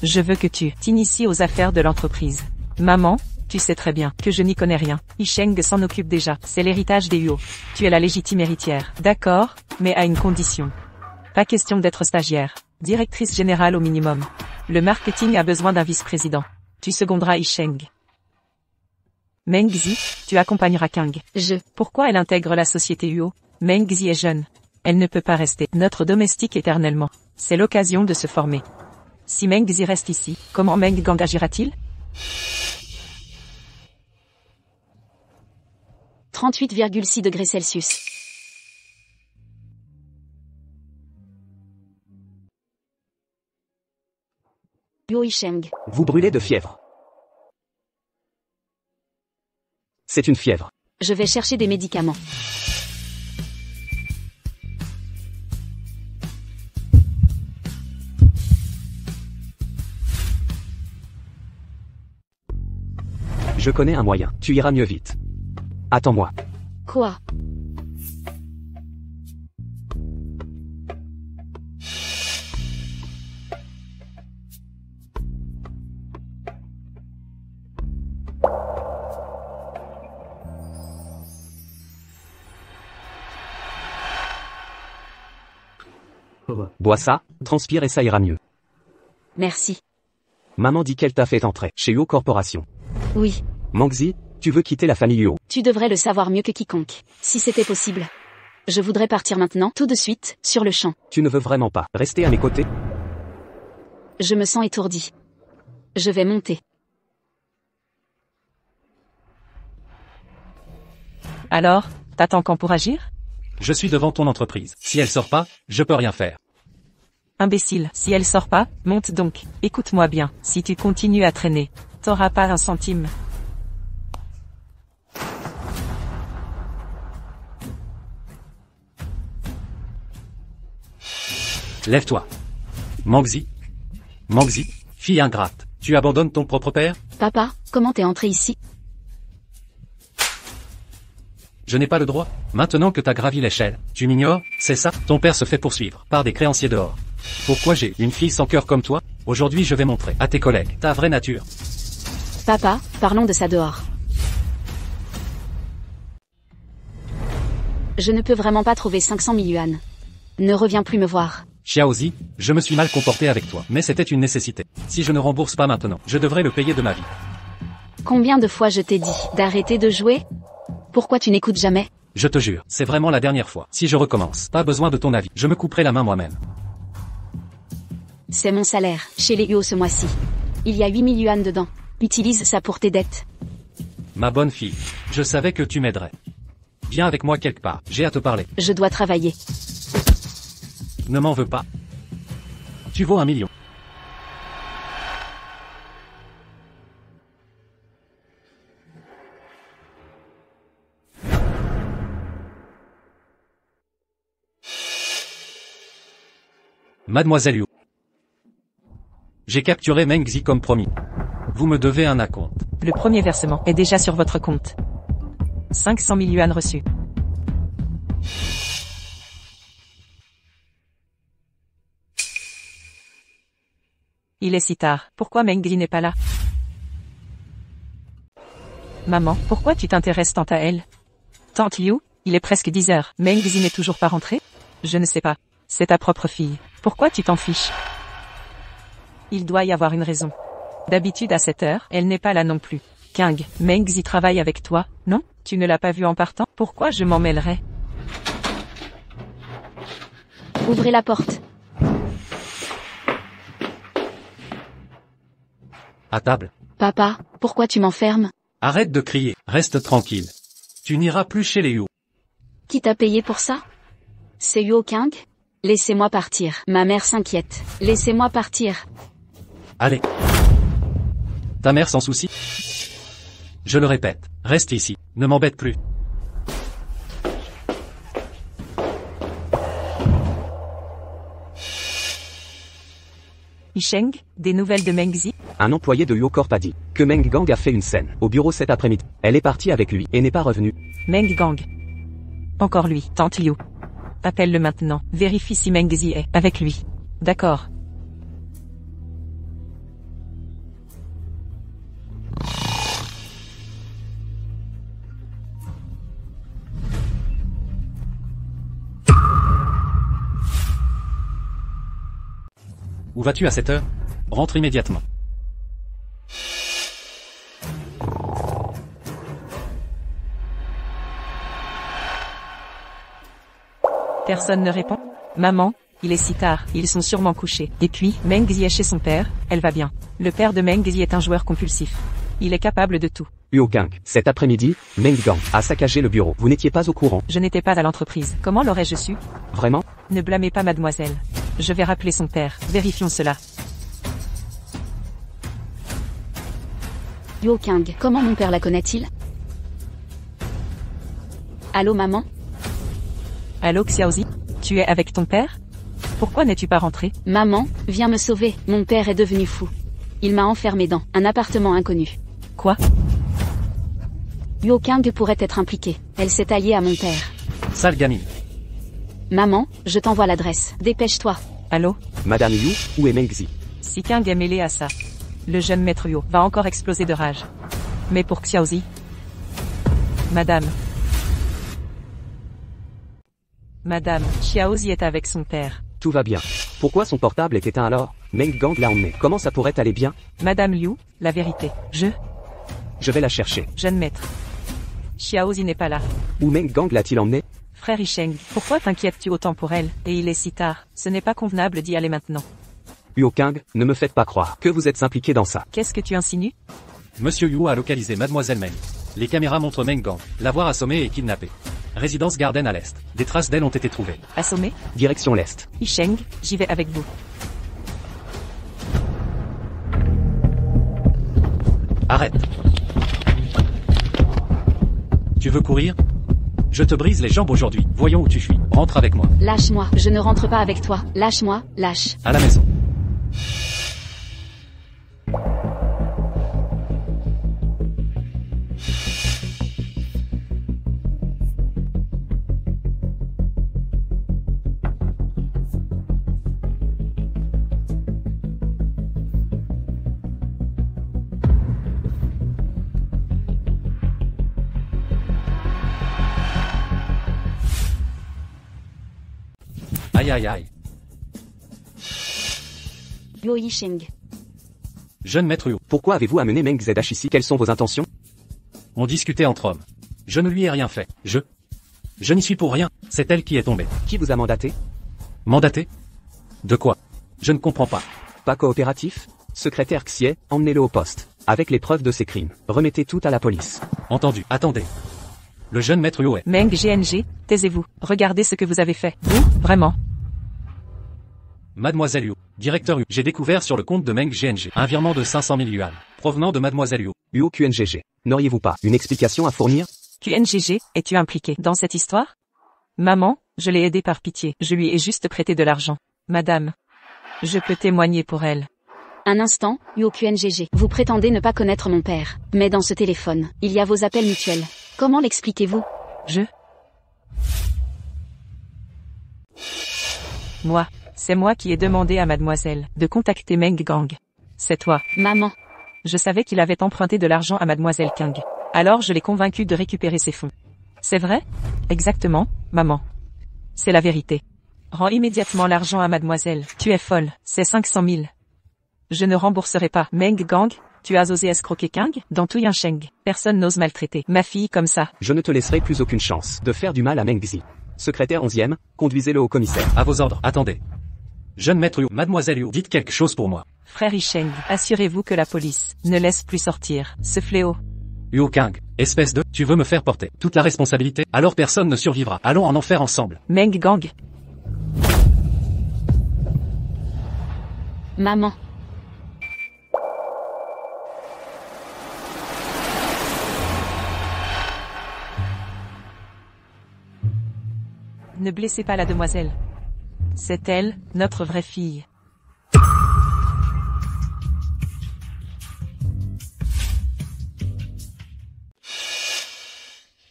Je veux que tu t'inities aux affaires de l'entreprise. Maman, tu sais très bien que je n'y connais rien. Isheng s'en occupe déjà. C'est l'héritage des Huo. Tu es la légitime héritière. D'accord, mais à une condition. Pas question d'être stagiaire. Directrice générale au minimum. Le marketing a besoin d'un vice-président. Tu seconderas Isheng. Mengzi, tu accompagneras Kang. Pourquoi elle intègre la société Huo? Mengzi est jeune. Elle ne peut pas rester notre domestique éternellement. C'est l'occasion de se former. Si Mengzi reste ici, comment Meng Gang agira-t-il? 38,6 degrés Celsius. Yu Isheng. Vous brûlez de fièvre. C'est une fièvre. Je vais chercher des médicaments. Je connais un moyen. Tu iras mieux vite. Attends-moi. Quoi? Bois ça, transpire et ça ira mieux. Merci. Maman dit qu'elle t'a fait entrer chez Uo Corporation. Oui. Mengzi, tu veux quitter la famille Uo. Tu devrais le savoir mieux que quiconque. Si c'était possible. Je voudrais partir maintenant, tout de suite, sur le champ. Tu ne veux vraiment pas rester à mes côtés? Je me sens étourdi. Je vais monter. Alors, t'attends quand pour agir? Je suis devant ton entreprise. Si elle sort pas, je peux rien faire. Imbécile, si elle sort pas, monte donc. Écoute-moi bien, si tu continues à traîner, t'auras pas un centime. Lève-toi. Mengzi. Mengzi, fille ingrate. Tu abandonnes ton propre père? Papa, comment t'es entré ici? Je n'ai pas le droit. Maintenant que t'as gravi l'échelle, tu m'ignores, c'est ça? Ton père se fait poursuivre par des créanciers dehors. Pourquoi j'ai une fille sans cœur comme toi? Aujourd'hui je vais montrer à tes collègues ta vraie nature. Papa, parlons de ça dehors. Je ne peux vraiment pas trouver 500 000 yuan. Ne reviens plus me voir. Xiaozi, je me suis mal comporté avec toi, mais c'était une nécessité. Si je ne rembourse pas maintenant, je devrais le payer de ma vie. Combien de fois je t'ai dit d'arrêter de jouer? Pourquoi tu n'écoutes jamais? Je te jure, c'est vraiment la dernière fois. Si je recommence, pas besoin de ton avis, je me couperai la main moi-même. C'est mon salaire, chez les Uo ce mois-ci. Il y a 8 000 yuan dedans. Utilise ça pour tes dettes. Ma bonne fille, je savais que tu m'aiderais. Viens avec moi quelque part, j'ai à te parler. Je dois travailler. Ne m'en veux pas. Tu vaux 1 million. Mademoiselle Yu. J'ai capturé Mengzi comme promis. Vous me devez un acompte. Le premier versement est déjà sur votre compte. 500 000 yuan reçus. Il est si tard, pourquoi Mengzi n'est pas là? Maman, pourquoi tu t'intéresses tant à elle? Tante Liu, il est presque 10 heures. Mengzi n'est toujours pas rentré? Je ne sais pas. C'est ta propre fille. Pourquoi tu t'en fiches? Il doit y avoir une raison. D'habitude à cette heure, elle n'est pas là non plus. King, Mengzi travaille avec toi, non? Tu ne l'as pas vu en partant? Pourquoi je m'en mêlerais? Ouvrez la porte. À table. Papa, pourquoi tu m'enfermes? Arrête de crier, reste tranquille. Tu n'iras plus chez les Yu. Qui t'a payé pour ça? C'est Yuo King? Laissez-moi partir. Ma mère s'inquiète. Laissez-moi partir. Allez. Ta mère sans souci? Je le répète, reste ici, ne m'embête plus. Yisheng, des nouvelles de Mengzi? Un employé de Uo Corp a dit que Meng Gang a fait une scène au bureau cet après-midi. Elle est partie avec lui et n'est pas revenue. Meng Gang. Encore lui, Tante Liu. Appelle-le maintenant, vérifie si Mengzi est avec lui. D'accord. Où vas-tu à cette heure? Rentre immédiatement. Personne ne répond? Maman, il est si tard, ils sont sûrement couchés. Et puis, Mengzi est chez son père, elle va bien. Le père de Mengzi est un joueur compulsif. Il est capable de tout. Uo Gang, cet après-midi, Meng Gang a saccagé le bureau. Vous n'étiez pas au courant? Je n'étais pas à l'entreprise. Comment l'aurais-je su? Vraiment? Ne blâmez pas mademoiselle. Je vais rappeler son père. Vérifions cela. Yuo King, comment mon père la connaît-il? Allô maman? Allô Xiaozi? Tu es avec ton père? Pourquoi n'es-tu pas rentré? Maman, viens me sauver. Mon père est devenu fou. Il m'a enfermé dans un appartement inconnu. Quoi? Yuo King pourrait être impliquée. Elle s'est alliée à mon père. Sale gamine. Maman, je t'envoie l'adresse. Dépêche-toi. Allô? Madame Yu, où est Mengzi? Si King est mêlé à ça, le jeune maître Yu va encore exploser de rage. Mais pour Xiaozi? Madame, Xiaozi est avec son père. Tout va bien. Pourquoi son portable est éteint alors? Meng Gang l'a emmené. Comment ça pourrait aller bien? Madame Liu, la vérité. Je vais la chercher. Jeune maître. Xiaozi n'est pas là. Où Meng Gang l'a-t-il emmené? Frère Yicheng, pourquoi t'inquiètes-tu autant pour elle? Et il est si tard. Ce n'est pas convenable d'y aller maintenant. Huo Kang, ne me faites pas croire que vous êtes impliqué dans ça. Qu'est-ce que tu insinues? Monsieur Yu a localisé Mademoiselle Meng. Les caméras montrent Meng Gang, l'avoir assommée et kidnappée. Résidence Garden à l'est. Des traces d'elle ont été trouvées. Assommé? Direction l'est. Yicheng, j'y vais avec vous. Arrête. Tu veux courir? Je te brise les jambes aujourd'hui. Voyons où tu fuis. Rentre avec moi. Lâche-moi, je ne rentre pas avec toi. Lâche-moi, lâche. À la maison. Aïe aïe aïe. Yo Yicheng. Jeune maître Yu, Pourquoi avez-vous amené Meng Zh ici? Quelles sont vos intentions? on discutait entre hommes. Je ne lui ai rien fait. Je n'y suis pour rien. C'est elle qui est tombée. Qui vous a mandaté? Mandaté? De quoi? Je ne comprends pas. Pas coopératif? Secrétaire Xie, emmenez-le au poste. Avec les preuves de ses crimes. Remettez tout à la police. Entendu. Attendez. Le jeune maître Yu est... Meng GNG, taisez-vous. Regardez ce que vous avez fait. Vous, vraiment. Mademoiselle Yu, directeur Yu, j'ai découvert sur le compte de Meng GNG un virement de 500 000 yuan, provenant de Mademoiselle Yu. Huo QNGG. N'auriez-vous pas une explication à fournir? QNGG, es-tu impliqué dans cette histoire? Maman, je l'ai aidée par pitié. Je lui ai juste prêté de l'argent. Madame, je peux témoigner pour elle. Un instant, Yo QNGG. Vous prétendez ne pas connaître mon père. Mais dans ce téléphone, il y a vos appels mutuels. Comment l'expliquez-vous? Moi, c'est moi qui ai demandé à mademoiselle de contacter Meng Gang. C'est toi. Maman. Je savais qu'il avait emprunté de l'argent à mademoiselle Kang. Alors je l'ai convaincu de récupérer ses fonds. C'est vrai? Exactement, maman. C'est la vérité. Rends immédiatement l'argent à mademoiselle. Tu es folle, c'est 500 000. Je ne rembourserai pas. Meng Gang, tu as osé escroquer Kang? Dans tout Yansheng, personne n'ose maltraiter ma fille comme ça. Je ne te laisserai plus aucune chance de faire du mal à Meng Xi. Secrétaire 11e, conduisez-le au commissaire. À vos ordres. Attendez. Jeune maître Yu, Mademoiselle Yu, dites quelque chose pour moi. Frère Yicheng, assurez-vous que la police ne laisse plus sortir ce fléau. Yu Kang, espèce de... Tu veux me faire porter toute la responsabilité? Alors personne ne survivra. Allons en enfer ensemble. Meng Gang. Maman. Ne blessez pas la demoiselle. C'est elle, notre vraie fille.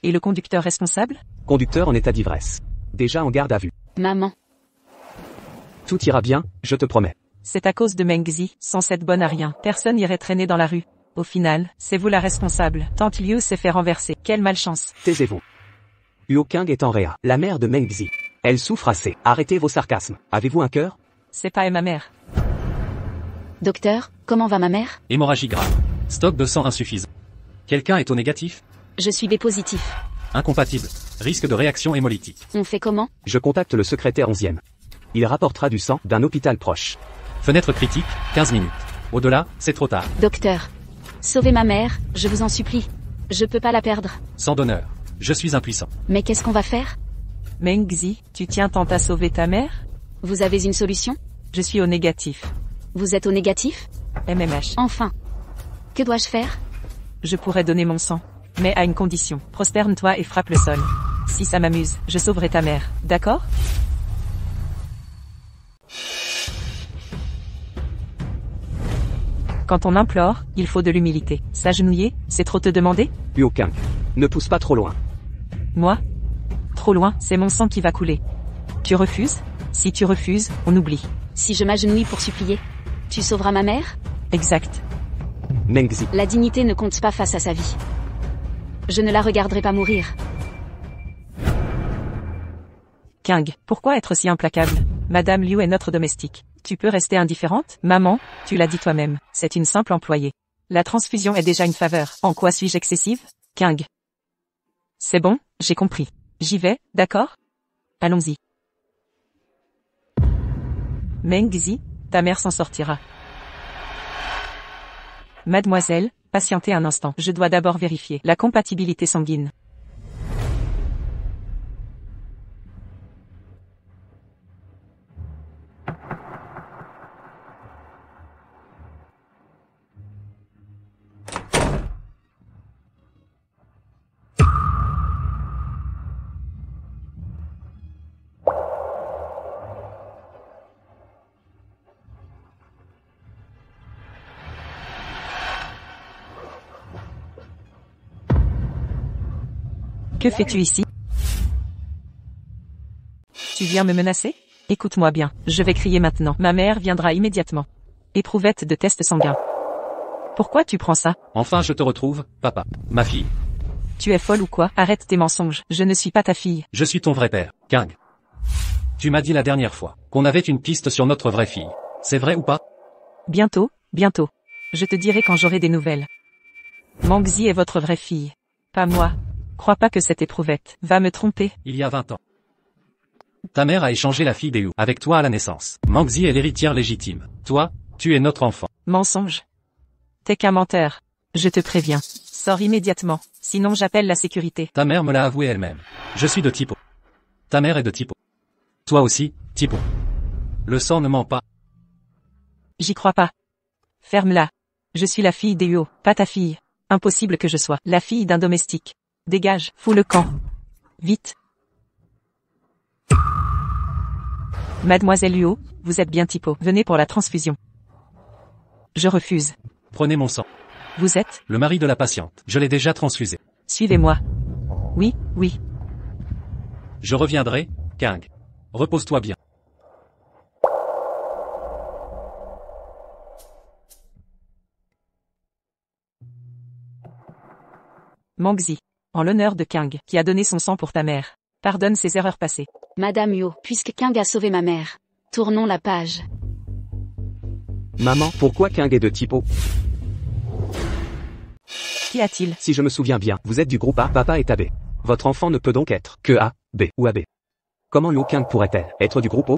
Et le conducteur responsable? Conducteur en état d'ivresse. Déjà en garde à vue. Maman. Tout ira bien, je te promets. C'est à cause de Mengzi, sans cette bonne à rien. Personne irait traîner dans la rue. Au final, c'est vous la responsable. Tante Liu s'est fait renverser. Quelle malchance. Taisez-vous. Huo Kang est en réa, la mère de Meng Xi. Elle souffre assez. Arrêtez vos sarcasmes. Avez-vous un cœur? C'est pas ma mère. Docteur, comment va ma mère? Hémorragie grave. Stock de sang insuffisant. Quelqu'un est au négatif? Je suis B positif. Incompatible. Risque de réaction hémolytique. On fait comment? Je contacte le secrétaire 11e. Il rapportera du sang d'un hôpital proche. Fenêtre critique, 15 minutes. Au-delà, c'est trop tard. Docteur. Sauvez ma mère, je vous en supplie. Je peux pas la perdre. Sans donneur. Je suis impuissant. Mais qu'est-ce qu'on va faire? Mengzi, tu tiens tant à sauver ta mère? Vous avez une solution? Je suis au négatif. Vous êtes au négatif? MMH. Enfin. Que dois-je faire? Je pourrais donner mon sang. Mais à une condition. Prosterne-toi et frappe le sol. Si ça m'amuse, je sauverai ta mère. D'accord? Quand on implore, il faut de l'humilité. S'agenouiller, c'est trop te demander? Huo Kang. Ne pousse pas trop loin. Moi? Trop loin, c'est mon sang qui va couler. Tu refuses? Si tu refuses, on oublie. Si je m'agenouille pour supplier, tu sauveras ma mère? Exact. Meng Xi. La dignité ne compte pas face à sa vie. Je ne la regarderai pas mourir. Kang, pourquoi être si implacable? Madame Liu est notre domestique. Tu peux rester indifférente? Maman, tu l'as dit toi-même, c'est une simple employée. La transfusion est déjà une faveur. En quoi suis-je excessive? King. C'est bon, j'ai compris. J'y vais, d'accord? Allons-y. Mengzi, ta mère s'en sortira. Mademoiselle, patientez un instant. Je dois d'abord vérifier la compatibilité sanguine. Que fais-tu ici? Tu viens me menacer? Écoute-moi bien, je vais crier maintenant. Ma mère viendra immédiatement. Éprouvette de test sanguin. Pourquoi tu prends ça? Enfin je te retrouve, papa. Ma fille. Tu es folle ou quoi? Arrête tes mensonges, je ne suis pas ta fille. Je suis ton vrai père, King. Tu m'as dit la dernière fois qu'on avait une piste sur notre vraie fille. C'est vrai ou pas? Bientôt, bientôt. Je te dirai quand j'aurai des nouvelles. Mengzi est votre vraie fille. Pas moi. Crois pas que cette éprouvette va me tromper. Il y a 20 ans. Ta mère a échangé la fille d'Eu avec toi à la naissance. Mengzi est l'héritière légitime. Toi, tu es notre enfant. Mensonge. T'es qu'un menteur. Je te préviens. Sors immédiatement, sinon j'appelle la sécurité. Ta mère me l'a avoué elle-même. Je suis de Tipo. Ta mère est de Tipo. Toi aussi, Tipo. Le sang ne ment pas. J'y crois pas. Ferme-la. Je suis la fille d'Eo, pas ta fille. Impossible que je sois la fille d'un domestique. Dégage, fous le camp. Vite. Mademoiselle Luo, vous êtes bien Tipo. Venez pour la transfusion. Je refuse. Prenez mon sang. Vous êtes? Le mari de la patiente. Je l'ai déjà transfusé. Suivez-moi. Oui, oui. Je reviendrai, King. Repose-toi bien. Mengzi. En l'honneur de King, qui a donné son sang pour ta mère. Pardonne ses erreurs passées. Madame Yo, puisque King a sauvé ma mère. Tournons la page. Maman, pourquoi King est de Tipo? Qu'y a-t-il? Si je me souviens bien, vous êtes du groupe A, papa est AB. Votre enfant ne peut donc être que A, B ou AB. Comment Liu King pourrait-elle être du groupe O?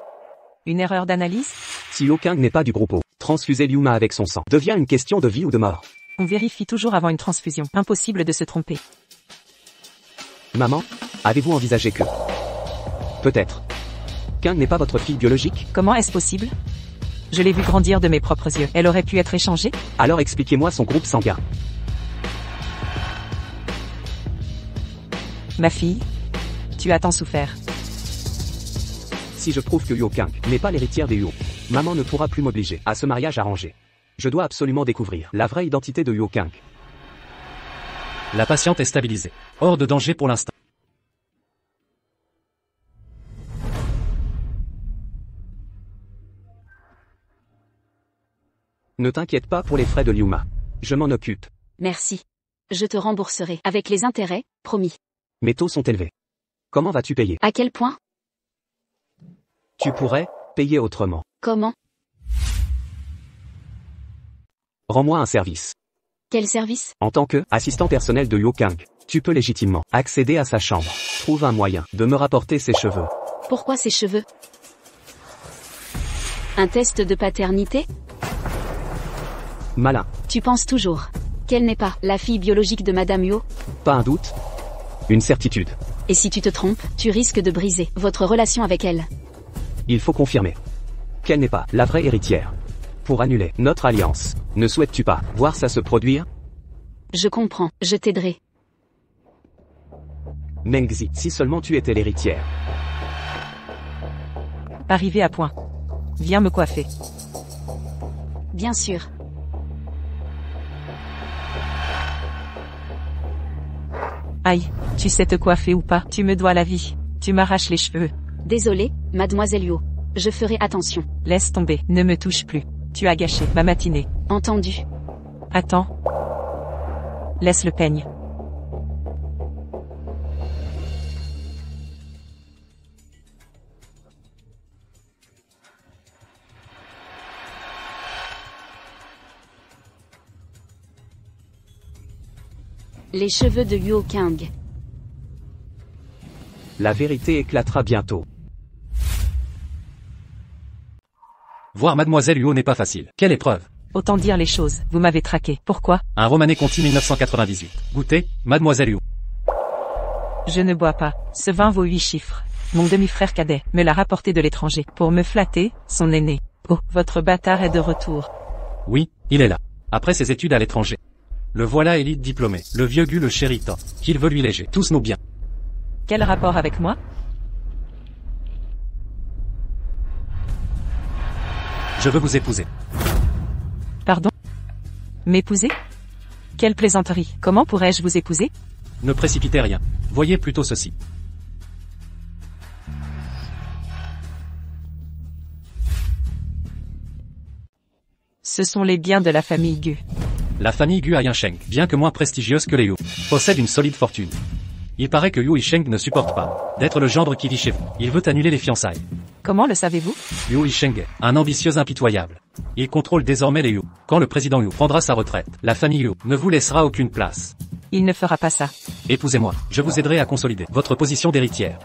Une erreur d'analyse? Si Liu King n'est pas du groupe O, transfuser Liu Ma avec son sang devient une question de vie ou de mort. On vérifie toujours avant une transfusion. Impossible de se tromper. Maman, avez-vous envisagé que... Peut-être. King n'est pas votre fille biologique? Comment est-ce possible? Je l'ai vue grandir de mes propres yeux. Elle aurait pu être échangée? Alors expliquez-moi son groupe sanguin. Ma fille? Tu as tant souffert. Si je prouve que Liu King n'est pas l'héritière des Huo, maman ne pourra plus m'obliger à ce mariage arrangé. Je dois absolument découvrir la vraie identité de Liu King. La patiente est stabilisée. Hors de danger pour l'instant. Ne t'inquiète pas pour les frais de Liu Ma. Je m'en occupe. Merci. Je te rembourserai avec les intérêts, promis. Mes taux sont élevés. Comment vas-tu payer? À quel point? Tu pourrais payer autrement. Comment? Rends-moi un service. Quel service? En tant que assistant personnel de Liu King, tu peux légitimement accéder à sa chambre. Trouve un moyen de me rapporter ses cheveux. Pourquoi ses cheveux? Un test de paternité? Malin. Tu penses toujours qu'elle n'est pas la fille biologique de Madame Yo? Pas un doute. Une certitude. Et si tu te trompes, tu risques de briser votre relation avec elle. Il faut confirmer qu'elle n'est pas la vraie héritière. Pour annuler notre alliance, ne souhaites-tu pas voir ça se produire? Je comprends, je t'aiderai. Mengzi, si seulement tu étais l'héritière. Arrivé à point. Viens me coiffer. Bien sûr. Aïe, tu sais te coiffer ou pas? Tu me dois la vie. Tu m'arraches les cheveux. Désolée, mademoiselle Yo. Je ferai attention. Laisse tomber, ne me touche plus. Tu as gâché ma matinée. Entendu. Attends. Laisse le peigne. Les cheveux de Yuo Kang. La vérité éclatera bientôt. Voir Mademoiselle Huo n'est pas facile. Quelle épreuve. Autant dire les choses, vous m'avez traqué. Pourquoi? Un Romanée Conti 1998. Goûtez, Mademoiselle Huo. Je ne bois pas. Ce vin vaut 8 chiffres. Mon demi-frère cadet me l'a rapporté de l'étranger. Pour me flatter, son aîné. Oh, votre bâtard est de retour. Oui, il est là. Après ses études à l'étranger. Le voilà élite diplômé. Le vieux Gu le chéritant. Qu'il veut lui léger. Tous nos biens. Quel rapport avec moi? Je veux vous épouser. Pardon? M'épouser? Quelle plaisanterie. Comment pourrais-je vous épouser? Ne précipitez rien. Voyez plutôt ceci. Ce sont les biens de la famille Gu. La famille Gu à Yinsheng, bien que moins prestigieuse que les Yu, possède une solide fortune. Il paraît que Yu Yisheng ne supporte pas d'être le gendre qui vit chez vous. Il veut annuler les fiançailles. Comment le savez-vous? Yu Yisheng est un ambitieux impitoyable. Il contrôle désormais les Yu. Quand le président Yu prendra sa retraite, la famille Yu ne vous laissera aucune place. Il ne fera pas ça. Épousez-moi, je vous aiderai à consolider votre position d'héritière.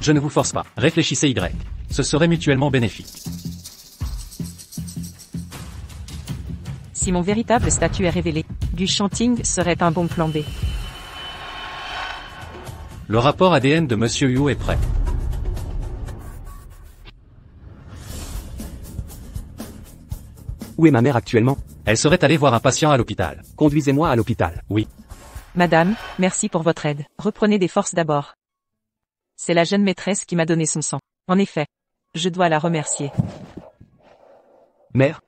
Je ne vous force pas, réfléchissez Y. Ce serait mutuellement bénéfique. Si mon véritable statut est révélé, Gu Shanting serait un bon plan B. Le rapport ADN de Monsieur Yu est prêt. Où est ma mère actuellement? Elle serait allée voir un patient à l'hôpital. Conduisez-moi à l'hôpital. Oui. Madame, merci pour votre aide. Reprenez des forces d'abord. C'est la jeune maîtresse qui m'a donné son sang. En effet, je dois la remercier. Mère?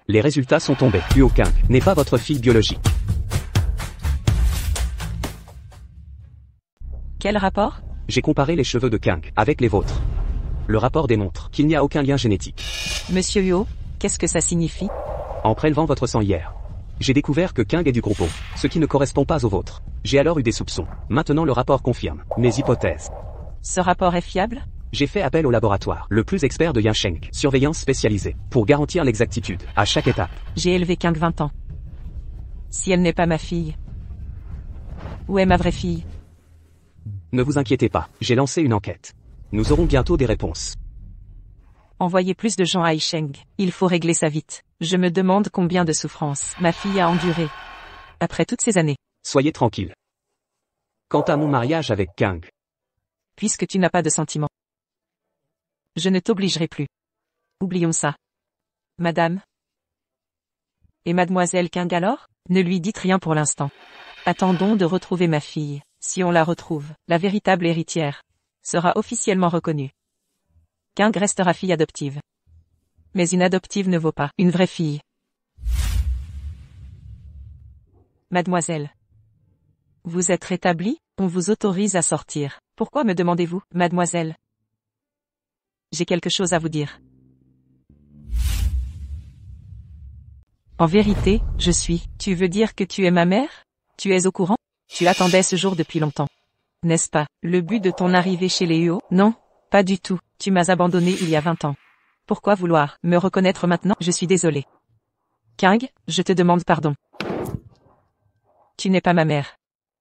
Les résultats sont tombés. Yuo Kang n'est pas votre fille biologique. Quel rapport? J'ai comparé les cheveux de Kang avec les vôtres. Le rapport démontre qu'il n'y a aucun lien génétique. Monsieur Yo, qu'est-ce que ça signifie? En prélevant votre sang hier, j'ai découvert que Kang est du groupe O, ce qui ne correspond pas au vôtre. J'ai alors eu des soupçons. Maintenant le rapport confirme mes hypothèses. Ce rapport est fiable? J'ai fait appel au laboratoire, le plus expert de Yinsheng, surveillance spécialisée, pour garantir l'exactitude, à chaque étape. J'ai élevé Kang 20 ans. Si elle n'est pas ma fille, où est ma vraie fille? Ne vous inquiétez pas, j'ai lancé une enquête. Nous aurons bientôt des réponses. Envoyez plus de gens à Yisheng. Il faut régler ça vite. Je me demande combien de souffrances ma fille a enduré. Après toutes ces années. Soyez tranquille. Quant à mon mariage avec Kang, Puisque tu n'as pas de sentiments, je ne t'obligerai plus. Oublions ça. Madame? Et mademoiselle Kang alors? Ne lui dites rien pour l'instant. Attendons de retrouver ma fille. Si on la retrouve, la véritable héritière sera officiellement reconnue. Kang restera fille adoptive. Mais une adoptive ne vaut pas une vraie fille. Mademoiselle. Vous êtes rétablie? On vous autorise à sortir. Pourquoi me demandez-vous, mademoiselle? J'ai quelque chose à vous dire. En vérité, je suis. Tu veux dire que tu es ma mère? Tu es au courant? Tu attendais ce jour depuis longtemps. N'est-ce pas, le but de ton arrivée chez les Huo? Non, pas du tout. Tu m'as abandonné il y a 20 ans. Pourquoi vouloir me reconnaître maintenant? Je suis désolé. Kang, je te demande pardon. Tu n'es pas ma mère.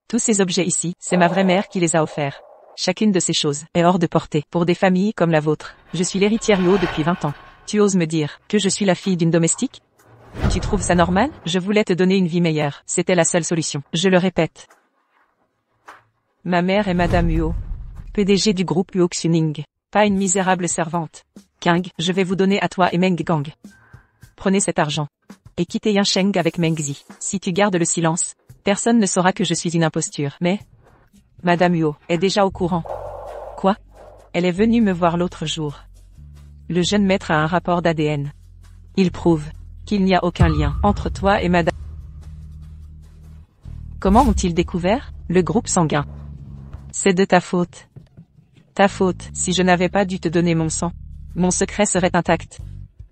Tous ces objets ici, c'est ma vraie mère qui les a offerts. Chacune de ces choses est hors de portée pour des familles comme la vôtre. Je suis l'héritière Huo depuis 20 ans. Tu oses me dire que je suis la fille d'une domestique? Tu trouves ça normal? Je voulais te donner une vie meilleure. C'était la seule solution. Je le répète. Ma mère est Madame Huo, PDG du groupe Huo Xuning. Pas une misérable servante. Kang, je vais vous donner à toi et Meng Gang. Prenez cet argent. Et quittez Yinsheng avec Meng Zi. Si tu gardes le silence, personne ne saura que je suis une imposture. Mais Madame Huo est déjà au courant. Quoi? Elle est venue me voir l'autre jour. Le jeune maître a un rapport d'ADN. Il prouve qu'il n'y a aucun lien entre toi et Madame. Comment ont-ils découvert le groupe sanguin? C'est de ta faute. Ta faute. Si je n'avais pas dû te donner mon sang, mon secret serait intact.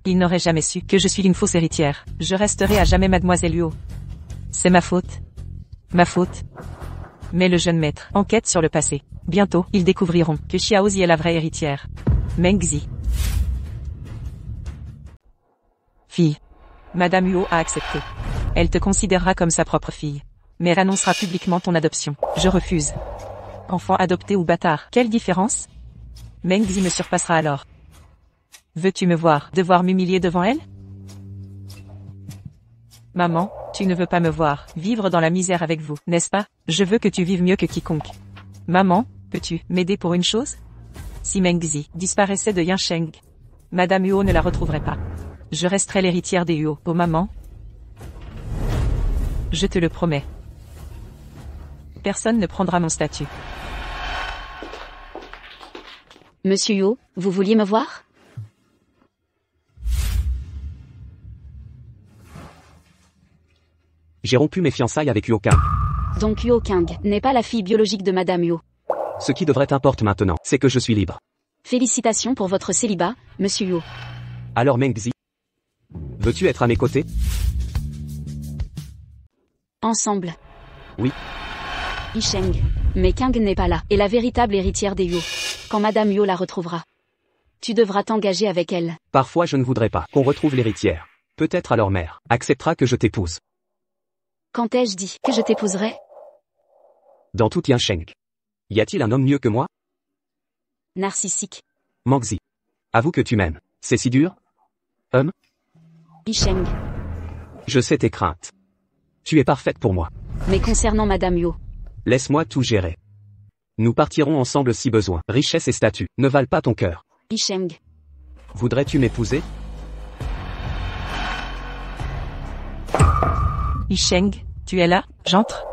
Il n'aurait jamais su que je suis une fausse héritière. Je resterai à jamais Mademoiselle Huo. C'est ma faute. Ma faute. Mais le jeune maître enquête sur le passé. Bientôt, ils découvriront que Xiaozi est la vraie héritière. Meng Zi. Fille. Madame Huo a accepté. Elle te considérera comme sa propre fille. mais elle annoncera publiquement ton adoption. Je refuse. Enfant adopté ou bâtard, quelle différence? Meng Zi me surpassera alors. Veux-tu me voir devoir m'humilier devant elle? Maman, tu ne veux pas me voir vivre dans la misère avec vous, n'est-ce pas? Je veux que tu vives mieux que quiconque. Maman, peux-tu m'aider pour une chose? Si Meng Zi disparaissait de Yansheng, Madame Huo ne la retrouverait pas. Je resterai l'héritière des Huo. Oh maman? Je te le promets. Personne ne prendra mon statut. Monsieur Yo, vous vouliez me voir? J'ai rompu mes fiançailles avec Yo Kang. Donc Yo Kang n'est pas la fille biologique de Madame Yo. Ce qui devrait importe maintenant, c'est que je suis libre. Félicitations pour votre célibat, Monsieur Yo. Alors Meng Zi, veux-tu être à mes côtés? Ensemble. Oui. Yisheng. Mais Kang n'est pas là, et la véritable héritière des Yo. Quand Madame Yo la retrouvera, tu devras t'engager avec elle. Parfois je ne voudrais pas qu'on retrouve l'héritière. Peut-être alors mère acceptera que je t'épouse. Quand ai-je dit que je t'épouserai? Dans tout Yansheng. Y a-t-il un homme mieux que moi? Narcissique. Meng Zi. Avoue que tu m'aimes. C'est si dur? Yisheng. Je sais tes craintes. Tu es parfaite pour moi. Mais concernant Madame Yo, Laisse-moi tout gérer. Nous partirons ensemble si besoin. Richesse et statut ne valent pas ton cœur. Yisheng. Voudrais-tu m'épouser? Yisheng, tu es là? J'entre.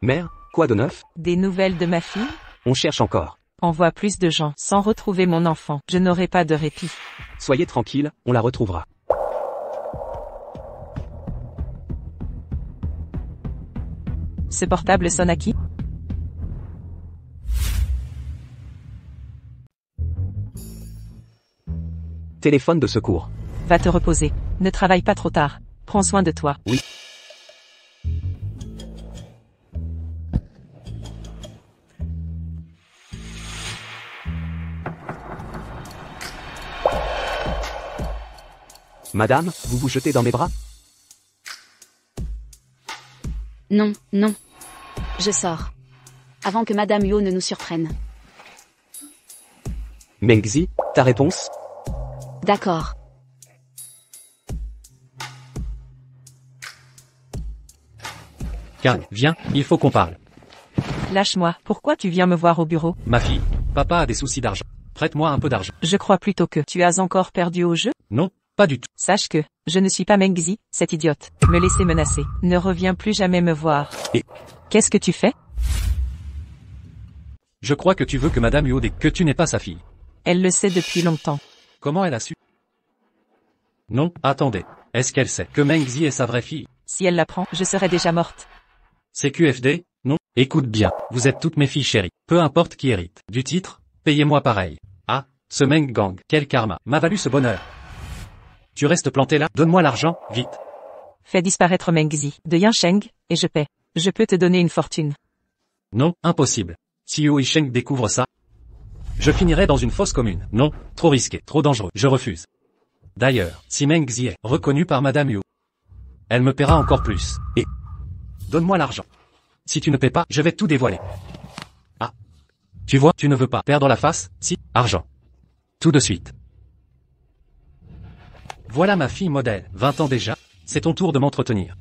Mère, quoi de neuf? Des nouvelles de ma fille? On cherche encore. Envoie plus de gens. Sans retrouver mon enfant, je n'aurai pas de répit. Soyez tranquille, on la retrouvera. Ce portable sonne à qui? Téléphone de secours. Va te reposer. Ne travaille pas trop tard. Prends soin de toi. Oui. Madame, vous vous jetez dans mes bras? Non, non. Je sors. Avant que Madame Yo ne nous surprenne. Meng Zi, ta réponse? D'accord. Kang, viens, il faut qu'on parle. Lâche-moi. Pourquoi tu viens me voir au bureau? Ma fille, papa a des soucis d'argent. Prête-moi un peu d'argent. Je crois plutôt que tu as encore perdu au jeu. Non, pas du tout. Sache que je ne suis pas Meng Zi, cette idiote. Me laisser menacer. Ne reviens plus jamais me voir. Et Qu'est-ce que tu fais? je crois que tu veux que Madame Huo dise que tu n'es pas sa fille. Elle le sait depuis longtemps. Comment elle a su? Non, attendez. Est-ce qu'elle sait que Meng Zi est sa vraie fille? Si elle l'apprend, je serai déjà morte. C'est QFD? Non? Écoute bien, vous êtes toutes mes filles chéries. Peu importe qui hérite du titre, payez-moi pareil. Ah, ce Meng Gang, quel karma, m'a valu ce bonheur. Tu restes planté là, donne-moi l'argent, vite. Fais disparaître Meng Zi de Yansheng, et je paie. Je peux te donner une fortune. Non, impossible. Si Yu Yisheng découvre ça, je finirai dans une fosse commune. Non, trop risqué, trop dangereux, je refuse. D'ailleurs, si Meng Zi est reconnue par Madame Yu, elle me paiera encore plus. Et donne-moi l'argent. Si tu ne paies pas, je vais tout dévoiler. Ah. Tu vois, tu ne veux pas perdre la face, si, argent. Tout de suite. Voilà ma fille modèle, 20 ans déjà, c'est ton tour de m'entretenir.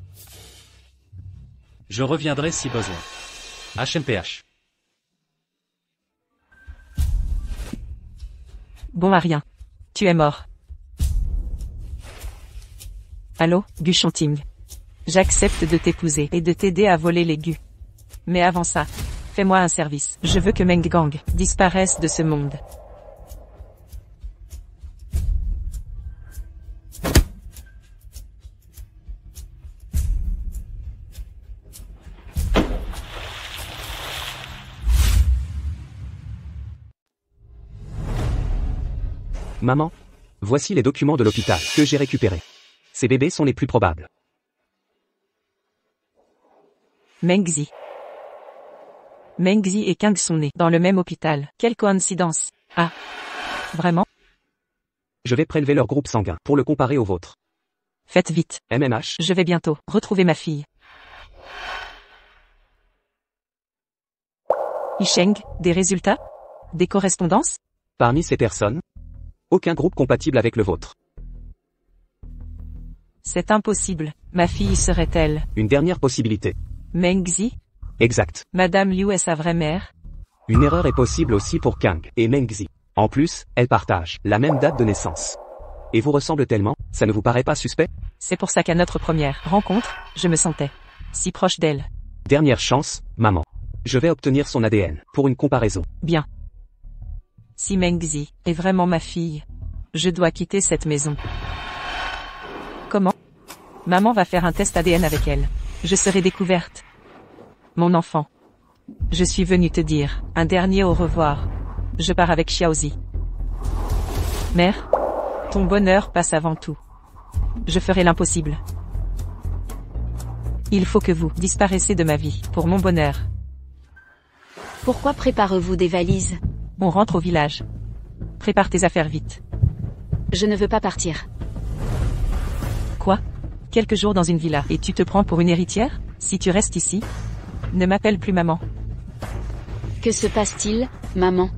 Je reviendrai si besoin. HMPH. Bon à rien. Tu es mort. Allô, Gu Shonting. J'accepte de t'épouser et de t'aider à voler les Gu. Mais avant ça, fais-moi un service. Je veux que Meng Gang disparaisse de ce monde. Maman, voici les documents de l'hôpital que j'ai récupérés. Ces bébés sont les plus probables. Meng Zi. Meng Zi et Kang sont nés dans le même hôpital. Quelle coïncidence. Ah. Vraiment? Je vais prélever leur groupe sanguin pour le comparer au vôtre. Faites vite. MMH. Je vais bientôt retrouver ma fille. Yisheng, des résultats? Des correspondances? Parmi ces personnes, aucun groupe compatible avec le vôtre. C'est impossible. Ma fille serait-elle? Une dernière possibilité. Mengzi? Exact. Madame Liu est sa vraie mère? Une erreur est possible aussi pour Kang et Mengzi. En plus, elles partagent la même date de naissance. Et vous ressemblent tellement, ça ne vous paraît pas suspect? C'est pour ça qu'à notre première rencontre, je me sentais si proche d'elle. Dernière chance, maman. Je vais obtenir son ADN pour une comparaison. Bien. Si Mengzi est vraiment ma fille, je dois quitter cette maison. Comment? Maman va faire un test ADN avec elle. Je serai découverte. Mon enfant. Je suis venue te dire un dernier au revoir. Je pars avec Xiaozi. Mère, ton bonheur passe avant tout. Je ferai l'impossible. Il faut que vous disparaissiez de ma vie pour mon bonheur. Pourquoi préparez-vous des valises? On rentre au village. Prépare tes affaires vite. Je ne veux pas partir. Quoi? Quelques jours dans une villa et tu te prends pour une héritière? Si tu restes ici, ne m'appelle plus maman. Que se passe-t-il, maman?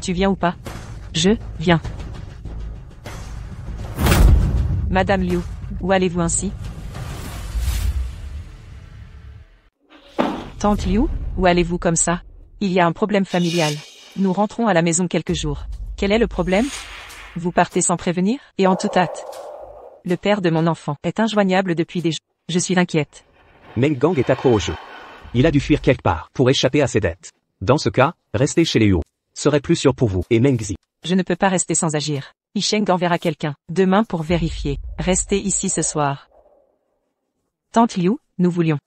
Tu viens ou pas? Je viens. Madame Liu, où allez-vous ainsi? Tante Liu, où allez-vous comme ça? Il y a un problème familial. Nous rentrons à la maison quelques jours. Quel est le problème? Vous partez sans prévenir, et en toute hâte. Le père de mon enfant est injoignable depuis des jours. Je suis inquiète. Meng Gang est accro au jeu. Il a dû fuir quelque part pour échapper à ses dettes. Dans ce cas, rester chez les Huo serait plus sûr pour vous et Mengzi. Je ne peux pas rester sans agir. Yisheng enverra quelqu'un demain pour vérifier. Restez ici ce soir. Tante Liu, nous voulions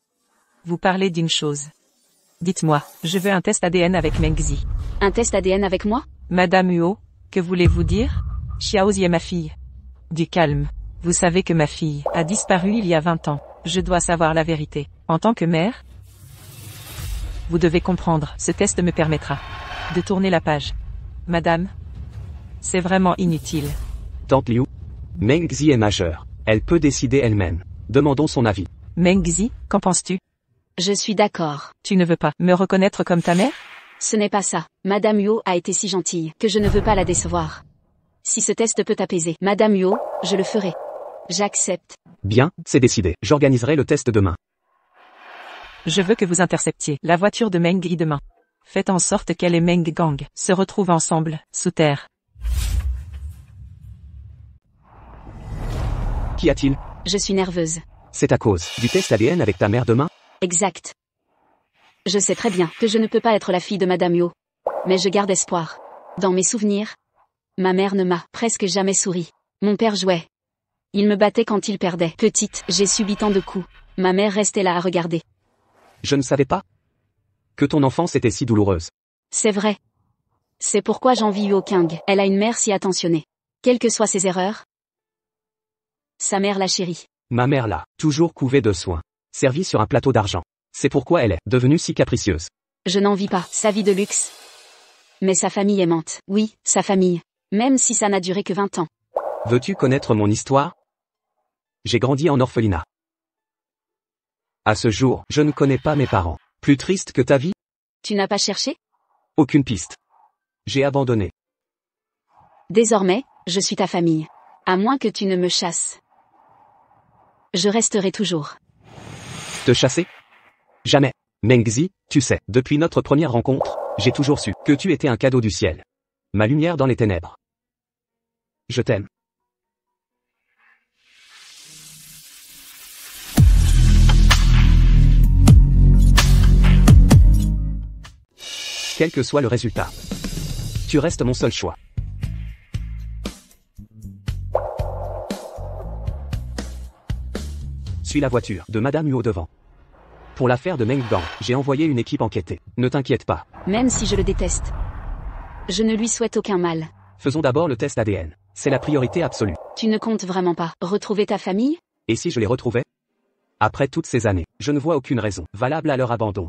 vous parler d'une chose. Dites-moi, je veux un test ADN avec Mengzi. Un test ADN avec moi? Madame Huo, que voulez-vous dire? Xiaozi est ma fille. Du calme. Vous savez que ma fille a disparu il y a 20 ans. Je dois savoir la vérité. En tant que mère, vous devez comprendre, ce test me permettra de tourner la page. Madame, c'est vraiment inutile. Tante Liu, Mengzi est majeure. Elle peut décider elle-même. Demandons son avis. Mengzi, qu'en penses-tu? Je suis d'accord. Tu ne veux pas me reconnaître comme ta mère? Ce n'est pas ça. Madame Huo a été si gentille que je ne veux pas la décevoir. Si ce test peut apaiser Madame Huo, je le ferai. J'accepte. Bien, c'est décidé. J'organiserai le test demain. Je veux que vous interceptiez la voiture de Mengzi demain. Faites en sorte qu'elle et Meng Gang se retrouvent ensemble, sous terre. Qu'y a-t-il? Je suis nerveuse. C'est à cause du test ADN avec ta mère demain? Exact. Je sais très bien que je ne peux pas être la fille de Madame Huo. Mais je garde espoir. Dans mes souvenirs, ma mère ne m'a presque jamais souri. Mon père jouait. Il me battait quand il perdait. Petite, j'ai subi tant de coups. Ma mère restait là à regarder. Je ne savais pas que ton enfance était si douloureuse. C'est vrai. C'est pourquoi j'envie Huo Kang. Elle a une mère si attentionnée. Quelles que soient ses erreurs, sa mère la chérit. Ma mère l'a toujours couvée de soins, servie sur un plateau d'argent. C'est pourquoi elle est devenue si capricieuse. Je n'envie pas sa vie de luxe. Mais sa famille aimante. Oui, sa famille. Même si ça n'a duré que 20 ans. Veux-tu connaître mon histoire? J'ai grandi en orphelinat. À ce jour, je ne connais pas mes parents. Plus triste que ta vie? Tu n'as pas cherché? Aucune piste. J'ai abandonné. Désormais, je suis ta famille. À moins que tu ne me chasses. Je resterai toujours. Te chasser? Jamais. Mengzi, tu sais, depuis notre première rencontre, j'ai toujours su que tu étais un cadeau du ciel. Ma lumière dans les ténèbres. Je t'aime. Quel que soit le résultat, tu restes mon seul choix. Suis la voiture de Madame Huo devant. Pour l'affaire de Meng Gang, j'ai envoyé une équipe enquêter. Ne t'inquiète pas. Même si je le déteste. Je ne lui souhaite aucun mal. Faisons d'abord le test ADN. C'est la priorité absolue. Tu ne comptes vraiment pas retrouver ta famille? Et si je les retrouvais? Après toutes ces années, je ne vois aucune raison valable à leur abandon.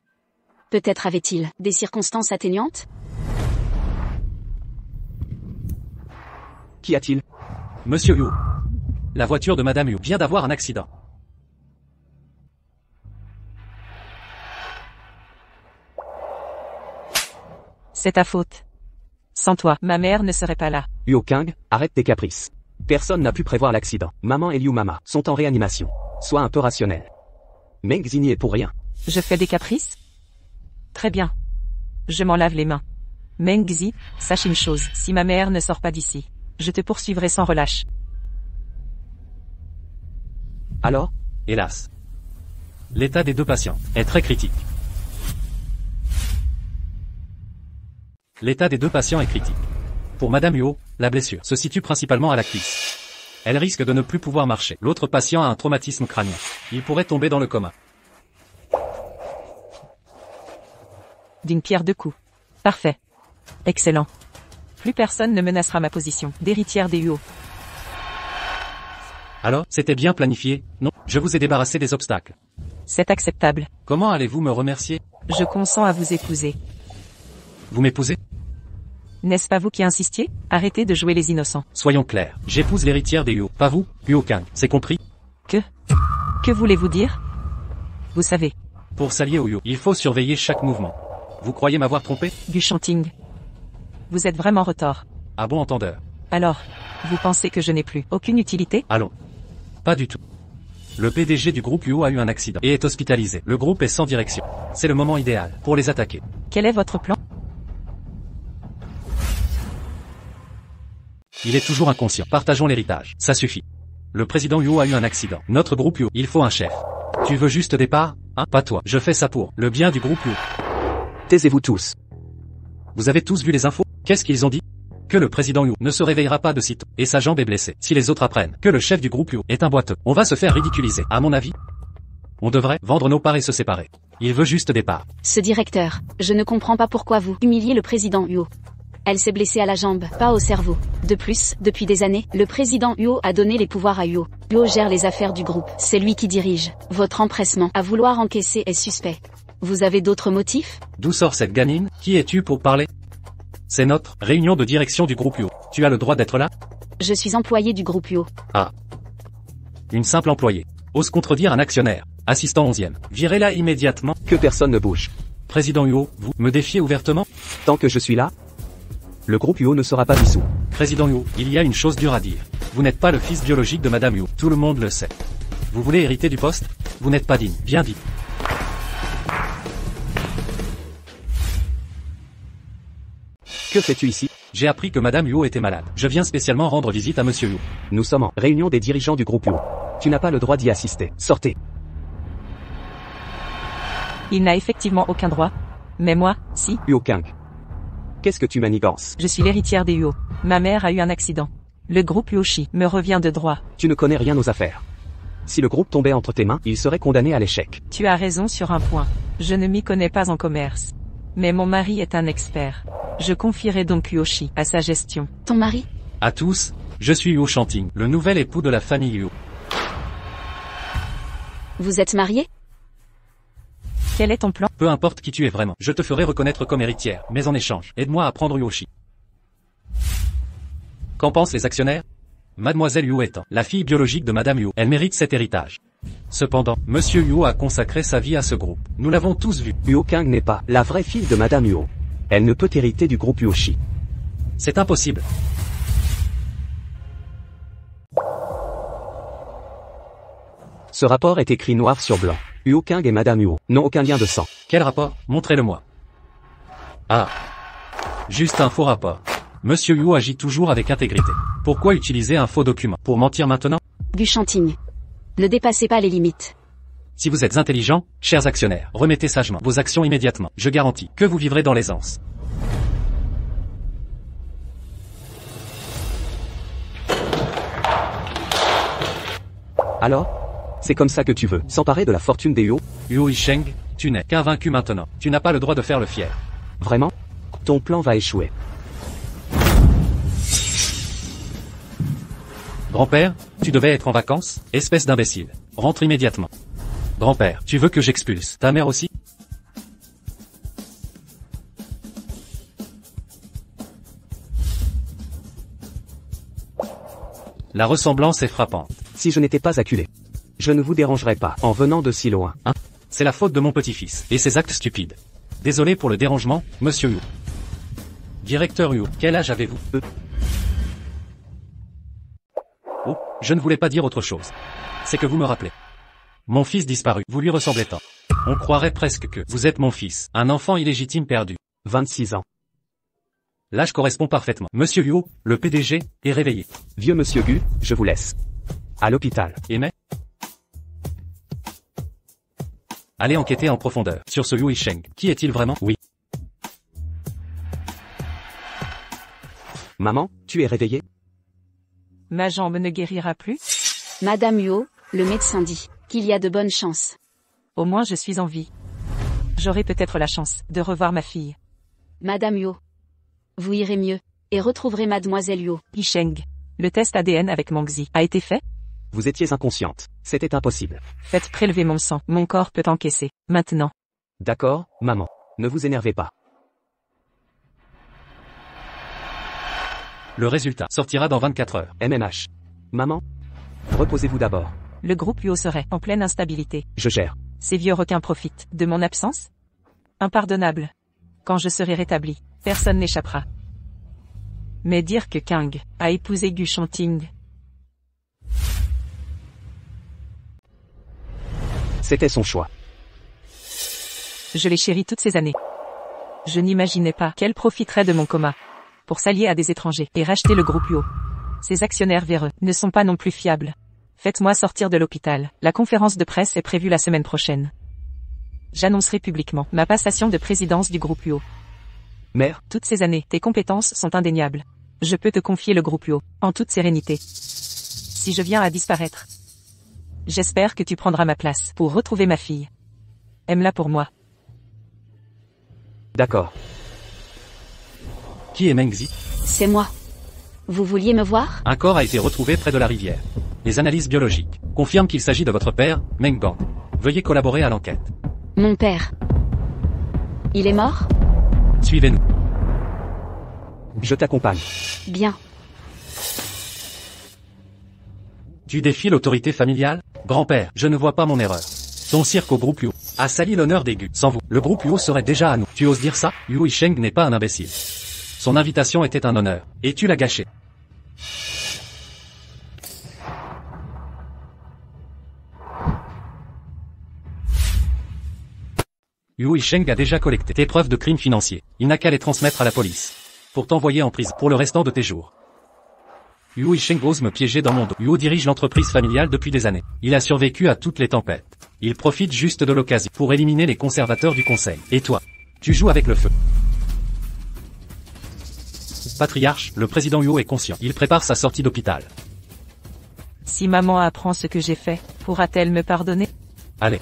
Peut-être avait-il des circonstances atténuantes? Qu'y a-t-il? Monsieur Yu. La voiture de Madame Yu vient d'avoir un accident. C'est ta faute. Sans toi, ma mère ne serait pas là. Huo Qing, arrête tes caprices. Personne n'a pu prévoir l'accident. Maman et Liu Mama sont en réanimation. Sois un peu rationnel. Meng Zi n'y est pour rien. Je fais des caprices? Très bien. Je m'en lave les mains. Meng Zi, sache une chose, si ma mère ne sort pas d'ici, je te poursuivrai sans relâche. Alors? Hélas. L'état des deux patients est très critique. L'état des deux patients est critique. Pour Madame Yu, la blessure se situe principalement à la cuisse. Elle risque de ne plus pouvoir marcher. L'autre patient a un traumatisme crânien. Il pourrait tomber dans le coma. D'une pierre deux coups. Parfait. Excellent. Plus personne ne menacera ma position d'héritière des Huo. Alors, c'était bien planifié, non? Je vous ai débarrassé des obstacles. C'est acceptable. Comment allez-vous me remercier? Je consens à vous épouser. Vous m'épousez? N'est-ce pas vous qui insistiez? Arrêtez de jouer les innocents. Soyons clairs, j'épouse l'héritière des Huo, pas vous, Huo Qing, c'est compris? Que voulez-vous dire? Vous savez, Pour s'allier aux Huo, il faut surveiller chaque mouvement. Vous croyez m'avoir trompé? Gu Shanting. Vous êtes vraiment retors. À bon entendeur. Alors, vous pensez que je n'ai plus aucune utilité? Allons. Pas du tout. Le PDG du groupe Huo a eu un accident et est hospitalisé. Le groupe est sans direction. C'est le moment idéal pour les attaquer. Quel est votre plan? Il est toujours inconscient. Partageons l'héritage. Ça suffit. Le président Huo a eu un accident. Notre groupe Huo, il faut un chef. Tu veux juste départ? Hein? Pas toi. Je fais ça pour le bien du groupe Huo. Taisez-vous tous. Vous avez tous vu les infos? Qu'est-ce qu'ils ont dit? Que le président Huo ne se réveillera pas de sitôt, et sa jambe est blessée. Si les autres apprennent que le chef du groupe Huo est un boiteux, on va se faire ridiculiser. À mon avis, on devrait vendre nos parts et se séparer. Il veut juste départ. Ce directeur, je ne comprends pas pourquoi vous humiliez le président Huo. Elle s'est blessée à la jambe, pas au cerveau. De plus, depuis des années, le président Huo a donné les pouvoirs à Huo. Huo gère les affaires du groupe. C'est lui qui dirige. Votre empressement à vouloir encaisser est suspect. Vous avez d'autres motifs? D'où sort cette gamine? Qui es-tu pour parler? C'est notre réunion de direction du groupe Huo. Tu as le droit d'être là? Je suis employé du groupe Huo. Ah. Une simple employée. Ose contredire un actionnaire. Assistant 11e. Virez-la immédiatement. Que personne ne bouge. Président Huo, vous me défiez ouvertement? Tant que je suis là, le groupe Huo ne sera pas dissous. Président Huo, il y a une chose dure à dire. Vous n'êtes pas le fils biologique de Madame Huo. Tout le monde le sait. Vous voulez hériter du poste? Vous n'êtes pas digne. Bien dit. Que fais-tu ici? J'ai appris que Madame Huo était malade. Je viens spécialement rendre visite à Monsieur Huo. Nous sommes en réunion des dirigeants du groupe Huo. Tu n'as pas le droit d'y assister. Sortez. Il n'a effectivement aucun droit. Mais moi, si. Huo Qing. Qu'est-ce que tu manigances? Je suis l'héritière des Huo. Ma mère a eu un accident. Le groupe Huoshi me revient de droit. Tu ne connais rien aux affaires. Si le groupe tombait entre tes mains, il serait condamné à l'échec. Tu as raison sur un point. Je ne m'y connais pas en commerce. Mais mon mari est un expert. Je confierai donc Huoshi à sa gestion. Ton mari? À tous, je suis Huo Shanting, le nouvel époux de la famille Huo. Vous êtes marié? Quel est ton plan? Peu importe qui tu es vraiment, je te ferai reconnaître comme héritière, mais en échange, aide-moi à prendre Huoshi. Qu'en pensent les actionnaires? Mademoiselle Huo étant la fille biologique de Madame Huo, elle mérite cet héritage. Cependant, Monsieur Huo a consacré sa vie à ce groupe. Nous l'avons tous vu. Huo Qing n'est pas la vraie fille de Madame Huo. Elle ne peut hériter du groupe Huoshi. C'est impossible. Ce rapport est écrit noir sur blanc. Huo Qing et Madame Huo n'ont aucun lien de sang. Quel rapport? Montrez-le-moi. Ah. Juste un faux rapport. Monsieur Huo agit toujours avec intégrité. Pourquoi utiliser un faux document? Pour mentir maintenant? Gu Shanting. Ne dépassez pas les limites. Si vous êtes intelligents, chers actionnaires, remettez sagement vos actions immédiatement. Je garantis que vous vivrez dans l'aisance. Alors? C'est comme ça que tu veux s'emparer de la fortune des Huo? Huo Yisheng, tu n'es qu'un vaincu maintenant. Tu n'as pas le droit de faire le fier. Vraiment? Ton plan va échouer. Grand-père, tu devais être en vacances, espèce d'imbécile. Rentre immédiatement. Grand-père, tu veux que j'expulse ta mère aussi? La ressemblance est frappante. Si je n'étais pas acculé, je ne vous dérangerais pas en venant de si loin. Hein? C'est la faute de mon petit-fils et ses actes stupides. Désolé pour le dérangement, monsieur Yu. Directeur Yu, quel âge avez-vous? Oh, je ne voulais pas dire autre chose. C'est que vous me rappelez. Mon fils disparu, vous lui ressemblez tant. On croirait presque que vous êtes mon fils, un enfant illégitime perdu. 26 ans. L'âge correspond parfaitement. Monsieur Yu, le PDG, est réveillé. Vieux monsieur Gu, je vous laisse. À l'hôpital. Et mais allez enquêter en profondeur sur ce Yu Yisheng. Qui est-il vraiment? Oui. Maman, tu es réveillée? Ma jambe ne guérira plus? Madame Huo, le médecin dit qu'il y a de bonnes chances. Au moins je suis en vie. J'aurai peut-être la chance de revoir ma fille. Madame Huo, vous irez mieux, et retrouverez Mademoiselle Huo. Yisheng, le test ADN avec Mengzi a été fait? Vous étiez inconsciente. C'était impossible. Faites prélever mon sang, mon corps peut encaisser. Maintenant. D'accord, maman. Ne vous énervez pas. Le résultat sortira dans 24 heures. MMH. Maman? Reposez-vous d'abord. Le groupe Huo serait en pleine instabilité. Je gère. Ces vieux requins profitent de mon absence? Impardonnable. Quand je serai rétabli, personne n'échappera. Mais dire que Kang a épousé Gu Shonting. C'était son choix. Je l'ai chéri toutes ces années. Je n'imaginais pas qu'elle profiterait de mon coma pour s'allier à des étrangers et racheter le groupe Huo. Ces actionnaires véreux ne sont pas non plus fiables. Faites-moi sortir de l'hôpital. La conférence de presse est prévue la semaine prochaine. J'annoncerai publiquement ma passation de présidence du groupe Huo. Mère, Toutes ces années, tes compétences sont indéniables. Je peux te confier le groupe Huo, en toute sérénité. Si je viens à disparaître, j'espère que tu prendras ma place pour retrouver ma fille. Aime-la pour moi. d'accord. Qui est Mengzi? C'est moi. Vous vouliez me voir? Un corps a été retrouvé près de la rivière. Les analyses biologiques confirment qu'il s'agit de votre père, Meng Gang. Veuillez collaborer à l'enquête. Mon père. Il est mort? Suivez-nous. Je t'accompagne. Bien. Tu défies l'autorité familiale? Grand-père, je ne vois pas mon erreur. Ton cirque au groupe Yu a sali l'honneur des Gu. Sans vous, le groupe Yu serait déjà à nous. Tu oses dire ça? Yu Yisheng n'est pas un imbécile. Son invitation était un honneur. Et tu l'as gâché. Yu Yisheng a déjà collecté tes preuves de crimes financiers. Il n'a qu'à les transmettre à la police. Pour t'envoyer en prison pour le restant de tes jours. Yu Yisheng ose me piéger dans mon dos. Yu dirige l'entreprise familiale depuis des années. Il a survécu à toutes les tempêtes. Il profite juste de l'occasion pour éliminer les conservateurs du conseil. Et toi, tu joues avec le feu. Patriarche, le président Yu est conscient. Il prépare sa sortie d'hôpital. Si maman apprend ce que j'ai fait, pourra-t-elle me pardonner? Allez.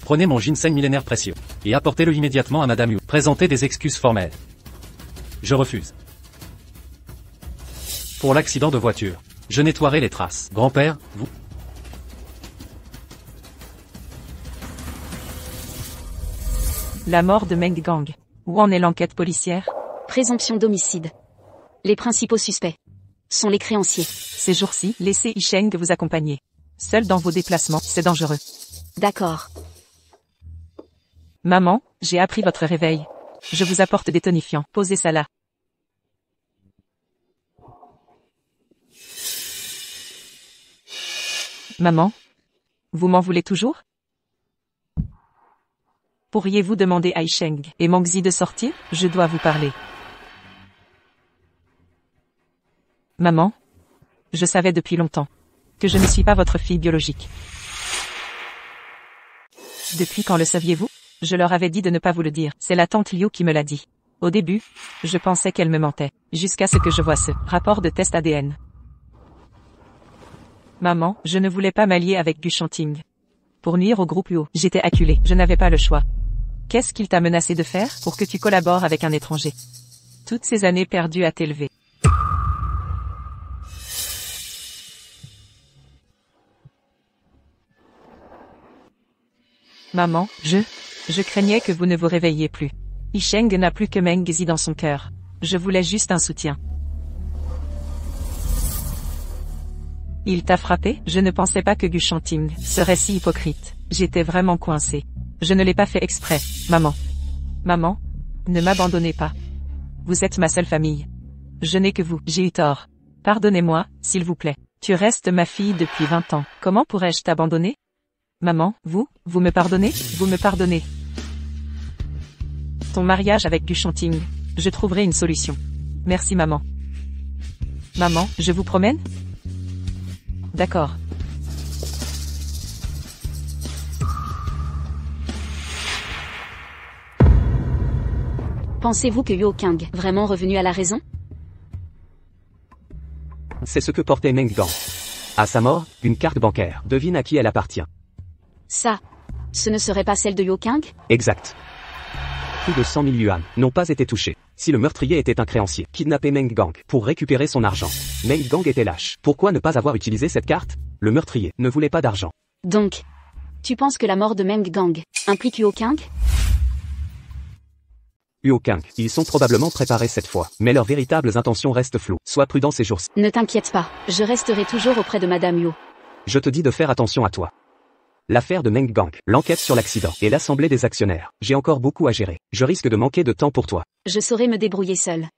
Prenez mon ginseng millénaire précieux. Et apportez-le immédiatement à Madame Yu. Présentez des excuses formelles. Je refuse. Pour l'accident de voiture, je nettoierai les traces. Grand-père, vous... La mort de Meng Gang. Où en est l'enquête policière? Présomption d'homicide. Les principaux suspects sont les créanciers. Ces jours-ci, laissez Yisheng vous accompagner. Seul dans vos déplacements, c'est dangereux. D'accord. Maman, j'ai appris votre réveil. Je vous apporte des tonifiants. Posez ça là. Maman? Vous m'en voulez toujours? Pourriez-vous demander à Yisheng et Mengzi de sortir? Je dois vous parler. Maman? Je savais depuis longtemps que je ne suis pas votre fille biologique. Depuis quand le saviez-vous? Je leur avais dit de ne pas vous le dire. C'est la tante Liu qui me l'a dit. Au début, je pensais qu'elle me mentait, jusqu'à ce que je voie ce rapport de test ADN. Maman, je ne voulais pas m'allier avec Gu Shonting. Pour nuire au groupe Huo, j'étais acculée, je n'avais pas le choix. Qu'est-ce qu'il t'a menacé de faire pour que tu collabores avec un étranger? Toutes ces années perdues à t'élever. Maman, je craignais que vous ne vous réveilliez plus. Yisheng n'a plus que Mengzi dans son cœur. Je voulais juste un soutien. Il t'a frappé? Je ne pensais pas que Gu Shanting serait si hypocrite. J'étais vraiment coincé. Je ne l'ai pas fait exprès, maman. Maman, ne m'abandonnez pas. Vous êtes ma seule famille. Je n'ai que vous. J'ai eu tort. Pardonnez-moi, s'il vous plaît. Tu restes ma fille depuis 20 ans. Comment pourrais-je t'abandonner? Maman, vous me pardonnez? Vous me pardonnez? Ton mariage avec Gu Shanting. Je trouverai une solution. Merci maman. Maman, je vous promène? D'accord. Pensez-vous que Yo Kang vraiment revenu à la raison? C'est ce que portait Meng Gang. À sa mort, une carte bancaire. Devine à qui elle appartient. Ça, ce ne serait pas celle de Yo Kang? Exact. Plus de 100 000 yuan n'ont pas été touchés. Si le meurtrier était un créancier, kidnappé Meng Gang pour récupérer son argent. Meng Gang était lâche. Pourquoi ne pas avoir utilisé cette carte? Le meurtrier ne voulait pas d'argent. Donc, tu penses que la mort de Meng Gang implique Yo Kang? Yo Kang, ils sont probablement préparés cette fois, mais leurs véritables intentions restent floues. Sois prudent ces jours-ci. Ne t'inquiète pas, je resterai toujours auprès de Madame Yo. Je te dis de faire attention à toi. L'affaire de Meng Gang, l'enquête sur l'accident et l'assemblée des actionnaires. J'ai encore beaucoup à gérer. Je risque de manquer de temps pour toi. Je saurai me débrouiller seul.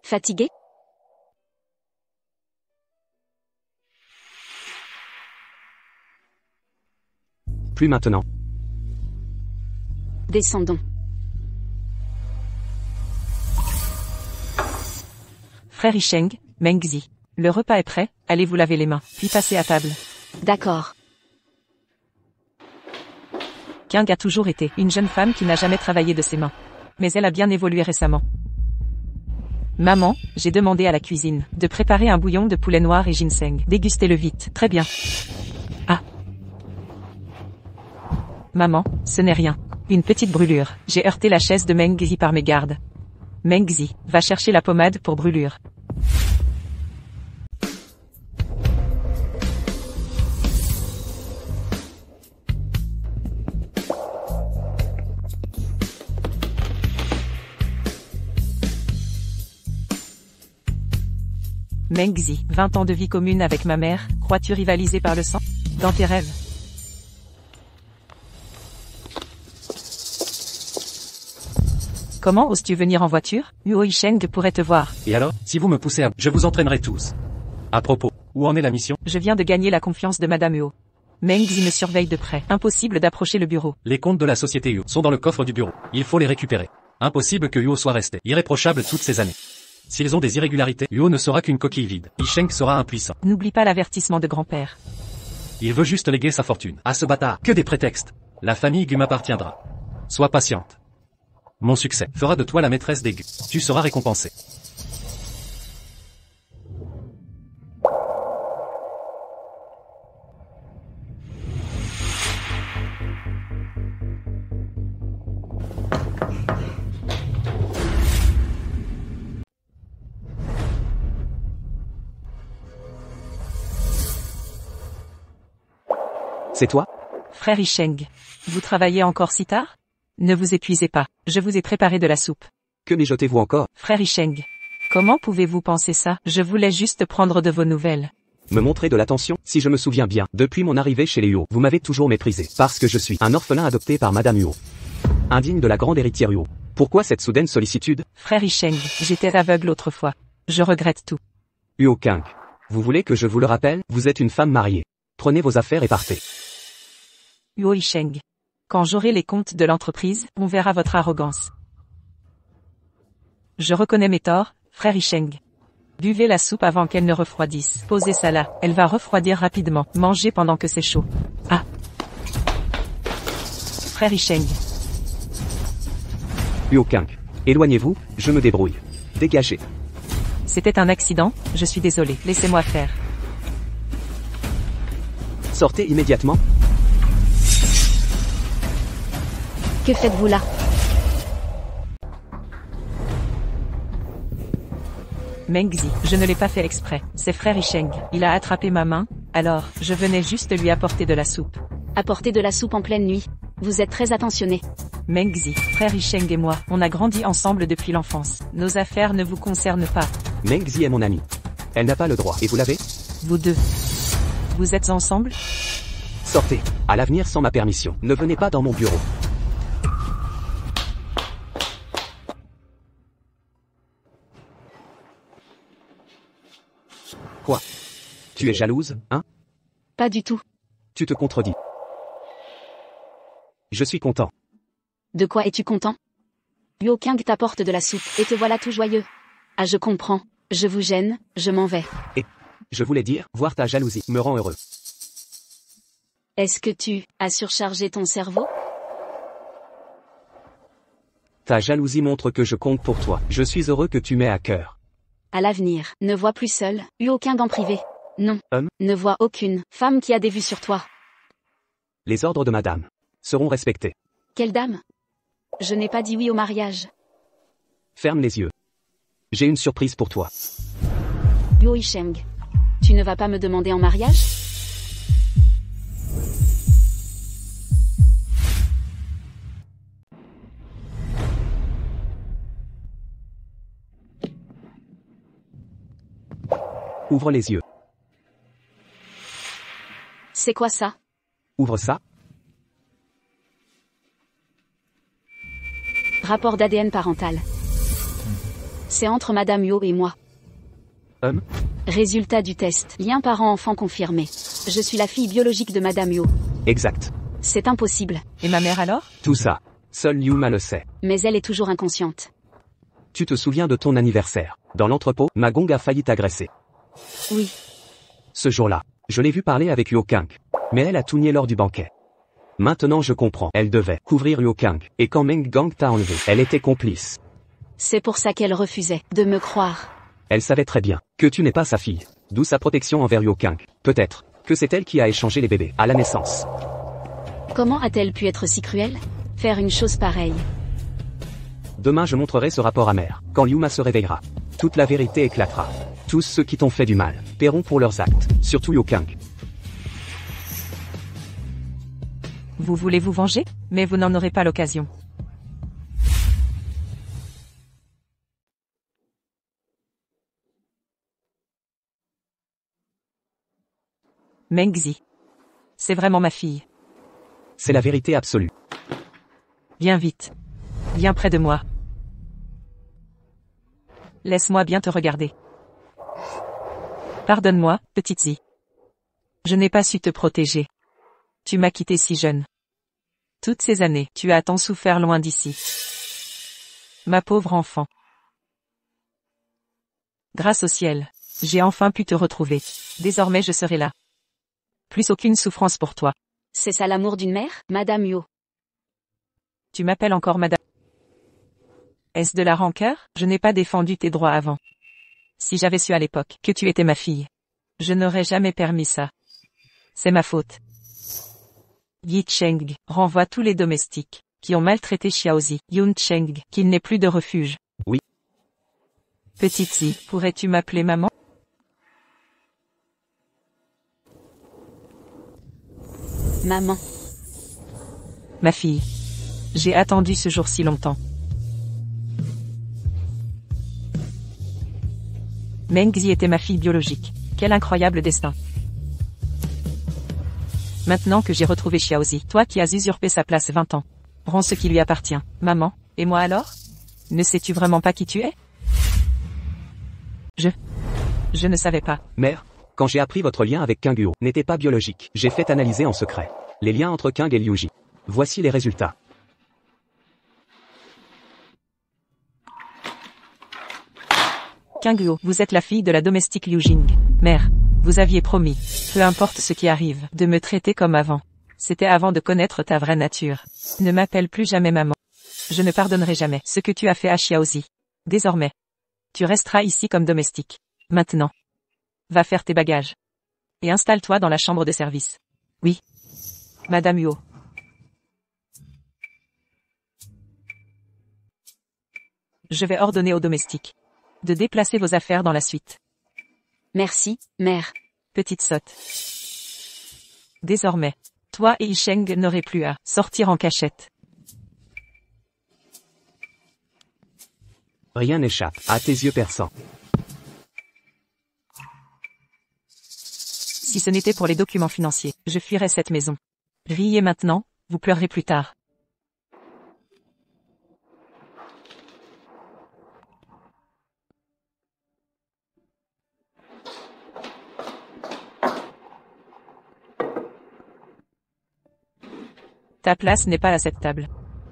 Fatigué? Plus maintenant. Descendons. Frère Yicheng, Meng Zi. Le repas est prêt, allez vous laver les mains, puis passez à table. D'accord. Kang a toujours été une jeune femme qui n'a jamais travaillé de ses mains. Mais elle a bien évolué récemment. Maman, j'ai demandé à la cuisine de préparer un bouillon de poulet noir et ginseng. Dégustez-le vite, très bien. Ah. Maman, ce n'est rien. Une petite brûlure. J'ai heurté la chaise de Meng Zi par mégarde. Meng Zi, va chercher la pommade pour brûlure. Meng Zi, 20 ans de vie commune avec ma mère, crois-tu rivaliser par le sang? Dans tes rêves. Comment oses-tu venir en voiture? Huo Yicheng pourrait te voir. Et alors, si vous me poussez à... Je vous entraînerai tous. À propos, où en est la mission? Je viens de gagner la confiance de Madame Huo. Meng Zi me surveille de près. Impossible d'approcher le bureau. Les comptes de la société Huo sont dans le coffre du bureau. Il faut les récupérer. Impossible que Huo soit resté irréprochable toutes ces années. S'ils ont des irrégularités, Huo ne sera qu'une coquille vide. Yicheng sera impuissant. N'oublie pas l'avertissement de grand-père. Il veut juste léguer sa fortune à ce bâtard. Que des prétextes. La famille Gu m'appartiendra. Sois patiente. Mon succès fera de toi la maîtresse des Gu. Tu seras récompensé. C'est toi? Frère Yicheng, vous travaillez encore si tard? Ne vous épuisez pas, je vous ai préparé de la soupe. Que mijotez-vous encore? Frère Yicheng, comment pouvez-vous penser ça? Je voulais juste prendre de vos nouvelles. Me montrer de l'attention? Si je me souviens bien, depuis mon arrivée chez les Huo, vous m'avez toujours méprisé, parce que je suis un orphelin adopté par Madame Huo. Indigne de la grande héritière Huo. Pourquoi cette soudaine sollicitude? Frère Yicheng, j'étais aveugle autrefois. Je regrette tout. Huo Kang. Vous voulez que je vous le rappelle? Vous êtes une femme mariée. Prenez vos affaires et partez. Huo Yicheng. Quand j'aurai les comptes de l'entreprise, on verra votre arrogance. Je reconnais mes torts, frère Yicheng. Buvez la soupe avant qu'elle ne refroidisse. Posez ça là, elle va refroidir rapidement. Mangez pendant que c'est chaud. Ah. Frère Yicheng. Huo Kang. Éloignez-vous, je me débrouille. Dégagez. C'était un accident, je suis désolé. Laissez-moi faire. Sortez immédiatement. Que faites-vous là? Meng Zi, je ne l'ai pas fait exprès. C'est frère Yicheng. Il a attrapé ma main, alors, je venais juste lui apporter de la soupe. Apporter de la soupe en pleine nuit. Vous êtes très attentionné. Meng Zi, frère Yicheng et moi, on a grandi ensemble depuis l'enfance. Nos affaires ne vous concernent pas. Meng Zi est mon amie. Elle n'a pas le droit, et vous l'avez? Vous deux. Vous êtes ensemble? Sortez. À l'avenir sans ma permission. Ne venez pas dans mon bureau. Quoi? Tu es jalouse, hein? Pas du tout. Tu te contredis. Je suis content. De quoi es-tu content? Liu Kang t'apporte de la soupe, et te voilà tout joyeux. Ah, je comprends. Je vous gêne, je m'en vais. Je voulais dire, voir ta jalousie me rend heureux. Est-ce que tu as surchargé ton cerveau? Ta jalousie montre que je compte pour toi. Je suis heureux que tu m'aies à cœur. À l'avenir, ne vois plus seul, Liu Kang en privé. Non. Ne vois aucune femme qui a des vues sur toi. Les ordres de madame seront respectés. Quelle dame? Je n'ai pas dit oui au mariage. Ferme les yeux. J'ai une surprise pour toi. Liu Yisheng. Tu ne vas pas me demander en mariage? Ouvre les yeux. C'est quoi ça? Ouvre ça. Rapport d'ADN parental. C'est entre Madame Yo et moi. Résultat du test. Lien parent-enfant confirmé. Je suis la fille biologique de Madame Yo. Exact. C'est impossible. Et ma mère alors? Tout ça. Seul Liu Ma le sait. Mais elle est toujours inconsciente. Tu te souviens de ton anniversaire. Dans l'entrepôt, Ma Gong a failli t'agresser. Oui. Ce jour-là, je l'ai vu parler avec Liu Kang. Mais elle a tout nié lors du banquet. Maintenant je comprends. Elle devait couvrir Liu Kang. Et quand Meng Gang t'a enlevé, elle était complice. C'est pour ça qu'elle refusait de me croire. Elle savait très bien que tu n'es pas sa fille. D'où sa protection envers Liu Kang. Peut-être que c'est elle qui a échangé les bébés à la naissance. Comment a-t-elle pu être si cruelle? Faire une chose pareille. Demain je montrerai ce rapport amer. Quand Liu Ma se réveillera, toute la vérité éclatera. Tous ceux qui t'ont fait du mal paieront pour leurs actes. Surtout Liu Kang. Vous voulez vous venger? Mais vous n'en aurez pas l'occasion. Meng Zi. C'est vraiment ma fille. C'est la vérité absolue. Viens vite. Viens près de moi. Laisse-moi bien te regarder. Pardonne-moi, petite Zi. Je n'ai pas su te protéger. Tu m'as quitté si jeune. Toutes ces années, tu as tant souffert loin d'ici. Ma pauvre enfant. Grâce au ciel, j'ai enfin pu te retrouver. Désormais je serai là. Plus aucune souffrance pour toi. C'est ça l'amour d'une mère, Madame Yo? Tu m'appelles encore madame. Est-ce de la rancœur? Je n'ai pas défendu tes droits avant. Si j'avais su à l'époque que tu étais ma fille, je n'aurais jamais permis ça. C'est ma faute. Yi Cheng renvoie tous les domestiques qui ont maltraité Xiaozi. Yun Cheng, qu'il n'ait plus de refuge. Oui. Petite Zi, pourrais-tu m'appeler maman? Maman. Ma fille. J'ai attendu ce jour si longtemps. Meng Zi était ma fille biologique. Quel incroyable destin. Maintenant que j'ai retrouvé Xiaozi, toi qui as usurpé sa place 20 ans, rends ce qui lui appartient. Maman, et moi alors? Ne sais-tu vraiment pas qui tu es? Je ne savais pas. Mère, quand j'ai appris votre lien avec Kang Yuo n'était pas biologique, j'ai fait analyser en secret les liens entre Kang et Liu Ji. Voici les résultats. Kang Yuo, vous êtes la fille de la domestique Liu Jing. Mère, vous aviez promis, peu importe ce qui arrive, de me traiter comme avant. C'était avant de connaître ta vraie nature. Ne m'appelle plus jamais maman. Je ne pardonnerai jamais ce que tu as fait à Xiaozi. Désormais, tu resteras ici comme domestique. Maintenant, va faire tes bagages. Et installe-toi dans la chambre de service. Oui. Madame Yo. Je vais ordonner aux domestiques de déplacer vos affaires dans la suite. Merci, mère. Petite sotte. Désormais, toi et Yisheng n'aurez plus à sortir en cachette. Rien n'échappe à tes yeux perçants. Si ce n'était pour les documents financiers, je fuirais cette maison. Riez maintenant, vous pleurerez plus tard. Ta place n'est pas à cette table.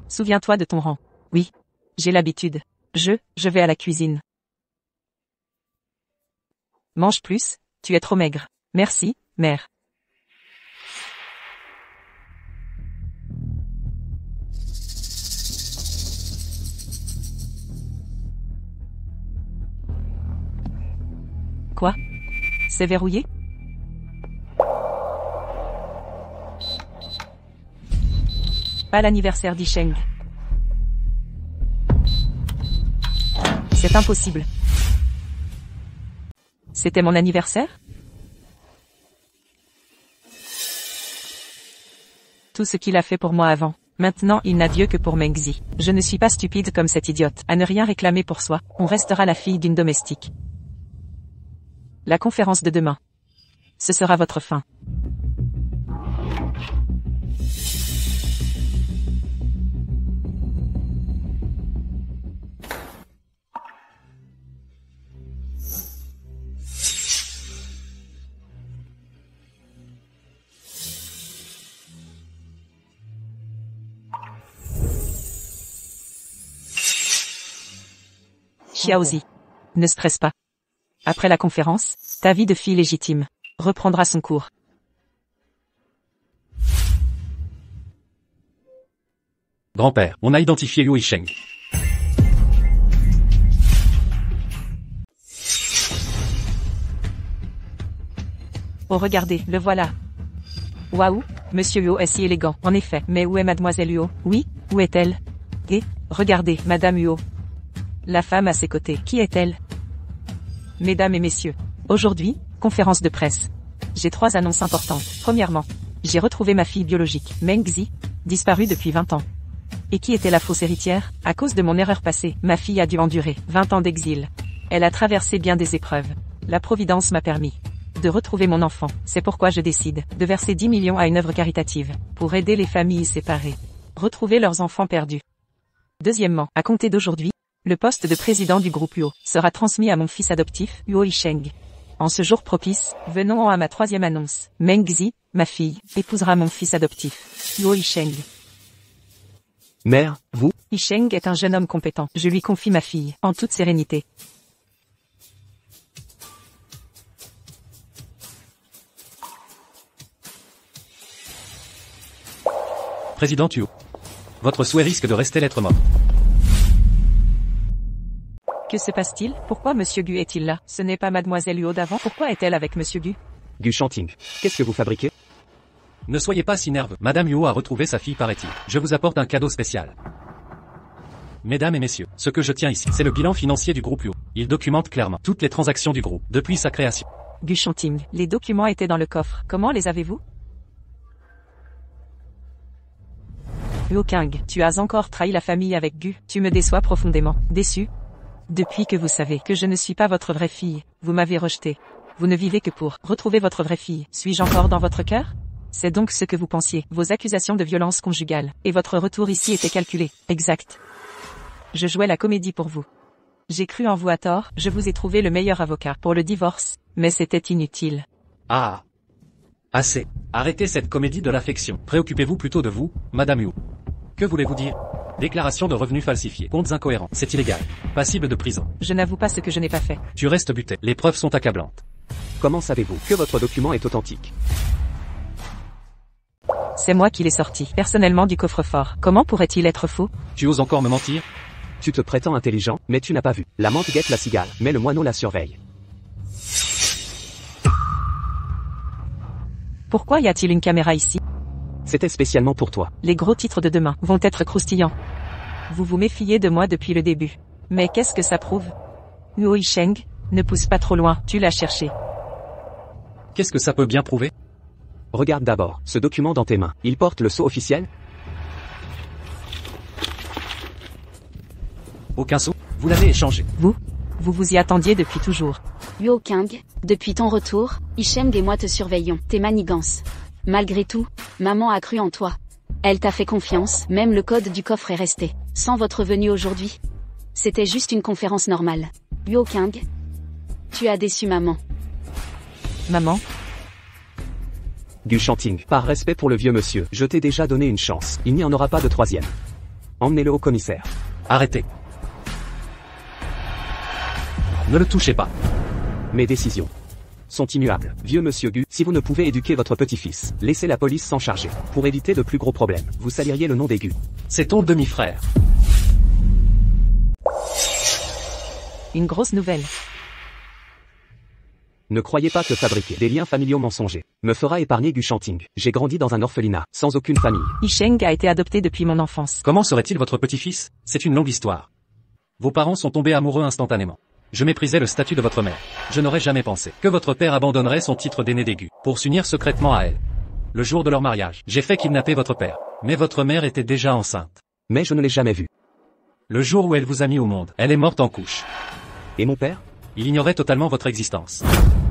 Souviens-toi de ton rang. Oui. J'ai l'habitude. Je vais à la cuisine. Mange plus, tu es trop maigre. Merci, mère. Quoi? C'est verrouillé? Pas l'anniversaire d'Isheng. C'est impossible. C'était mon anniversaire? Tout ce qu'il a fait pour moi avant. Maintenant il n'a Dieu que pour Mengzi. Je ne suis pas stupide comme cette idiote. À ne rien réclamer pour soi, on restera la fille d'une domestique. La conférence de demain. Ce sera votre fin. Xiaozi. Ne stresse pas. Après la conférence, ta vie de fille légitime reprendra son cours. Grand-père, on a identifié Yu Yisheng. Oh regardez, le voilà. Waouh, Monsieur Yu est si élégant, en effet. Mais où est Mademoiselle Yu? Oui, où est-elle? Et, regardez, Madame Yu. La femme à ses côtés, qui est-elle? Mesdames et messieurs, aujourd'hui, conférence de presse. J'ai 3 annonces importantes. Premièrement, j'ai retrouvé ma fille biologique, Mengzi, disparue depuis 20 ans. Et qui était la fausse héritière? À cause de mon erreur passée, ma fille a dû endurer 20 ans d'exil. Elle a traversé bien des épreuves. La Providence m'a permis de retrouver mon enfant. C'est pourquoi je décide de verser 10 millions à une œuvre caritative, pour aider les familles séparées, retrouver leurs enfants perdus. Deuxièmement, à compter d'aujourd'hui, le poste de président du groupe Yu sera transmis à mon fils adoptif, Yu Yisheng. En ce jour propice, venons à ma 3e annonce. Mengzi, ma fille, épousera mon fils adoptif, Yu Yisheng. Mère, vous? Yisheng est un jeune homme compétent. Je lui confie ma fille, en toute sérénité. Président Yu. Votre souhait risque de rester lettre morte. Que se passe-t-il? Pourquoi Monsieur Gu est-il là? Ce n'est pas Mademoiselle Yu d'avant. Pourquoi est-elle avec Monsieur Gu? Gu Shanting. Qu'est-ce que vous fabriquez? Ne soyez pas si nerveux. Madame Yu a retrouvé sa fille, paraît-il. Je vous apporte un cadeau spécial. Mesdames et messieurs, ce que je tiens ici, c'est le bilan financier du groupe Yu. Il documente clairement toutes les transactions du groupe, depuis sa création. Gu Shanting. Les documents étaient dans le coffre. Comment les avez-vous? Yu King, tu as encore trahi la famille avec Gu. Tu me déçois profondément. Déçu? Depuis que vous savez que je ne suis pas votre vraie fille, vous m'avez rejeté. Vous ne vivez que pour retrouver votre vraie fille. Suis-je encore dans votre cœur? C'est donc ce que vous pensiez. Vos accusations de violence conjugale et votre retour ici étaient calculés. Exact. Je jouais la comédie pour vous. J'ai cru en vous à tort. Je vous ai trouvé le meilleur avocat pour le divorce, mais c'était inutile. Ah. Assez. Arrêtez cette comédie de l'affection. Préoccupez-vous plutôt de vous, Madame Yu. Que voulez-vous dire? Déclaration de revenus falsifiés. Comptes incohérents. C'est illégal. Passible de prison. Je n'avoue pas ce que je n'ai pas fait. Tu restes buté. Les preuves sont accablantes. Comment savez-vous que votre document est authentique? C'est moi qui l'ai sorti, personnellement du coffre-fort. Comment pourrait-il être faux? Tu oses encore me mentir? Tu te prétends intelligent, mais tu n'as pas vu. La menthe guette la cigale, mais le moineau la surveille. Pourquoi y a-t-il une caméra ici? C'était spécialement pour toi. Les gros titres de demain vont être croustillants. Vous vous méfiez de moi depuis le début. Mais qu'est-ce que ça prouve? Yu Yisheng, ne pousse pas trop loin, tu l'as cherché. Qu'est-ce que ça peut bien prouver? Regarde d'abord, ce document dans tes mains. Il porte le sceau officiel? Aucun sceau. Vous l'avez échangé. Vous Vous vous y attendiez depuis toujours. Luo Qing, depuis ton retour, Isheng et moi te surveillons, tes manigances. Malgré tout, maman a cru en toi. Elle t'a fait confiance, même le code du coffre est resté. Sans votre venue aujourd'hui, c'était juste une conférence normale. Luo Qing, tu as déçu maman. Maman, Gu Shanting, par respect pour le vieux monsieur, je t'ai déjà donné une chance. Il n'y en aura pas de troisième. Emmenez-le au commissaire. Arrêtez. Ne le touchez pas. Mes décisions sont immuables. Vieux monsieur Gu, si vous ne pouvez éduquer votre petit-fils, laissez la police s'en charger. Pour éviter de plus gros problèmes, vous saliriez le nom des Gu. C'est ton demi-frère. une grosse nouvelle. Ne croyez pas que fabriquer des liens familiaux mensongers me fera épargner Gu Shanting. J'ai grandi dans un orphelinat, sans aucune famille. Isheng a été adopté depuis mon enfance. Comment serait-il votre petit-fils? C'est une longue histoire. Vos parents sont tombés amoureux instantanément. Je méprisais le statut de votre mère. Je n'aurais jamais pensé que votre père abandonnerait son titre d'aîné d'aigu pour s'unir secrètement à elle. Le jour de leur mariage, j'ai fait kidnapper votre père. Mais votre mère était déjà enceinte. Mais je ne l'ai jamais vue. Le jour où elle vous a mis au monde, elle est morte en couche. Et mon père? Il ignorait totalement votre existence.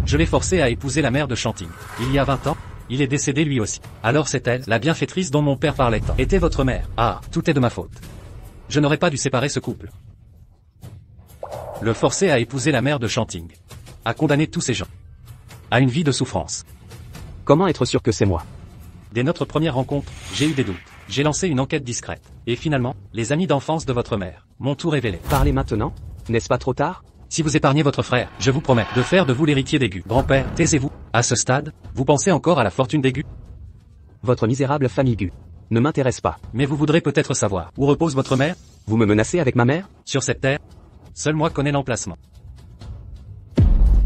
Je l'ai forcé à épouser la mère de Shanting. Il y a 20 ans, il est décédé lui aussi. Alors c'est elle, la bienfaitrice dont mon père parlait tant, était votre mère. Ah, tout est de ma faute. Je n'aurais pas dû séparer ce couple. Le forcer à épouser la mère de Shanting. À condamner tous ces gens. À une vie de souffrance. Comment être sûr que c'est moi? Dès notre première rencontre, j'ai eu des doutes. J'ai lancé une enquête discrète. Et finalement, les amis d'enfance de votre mère m'ont tout révélé. Parlez maintenant? N'est-ce pas trop tard? Si vous épargnez votre frère, je vous promets de faire de vous l'héritier d'Aigu. Grand-père, taisez-vous. À ce stade, vous pensez encore à la fortune d'Aigu? Votre misérable famille Gu ne m'intéresse pas. Mais vous voudrez peut-être savoir où repose votre mère? Vous me menacez avec ma mère? Sur cette terre, seul moi connais l'emplacement.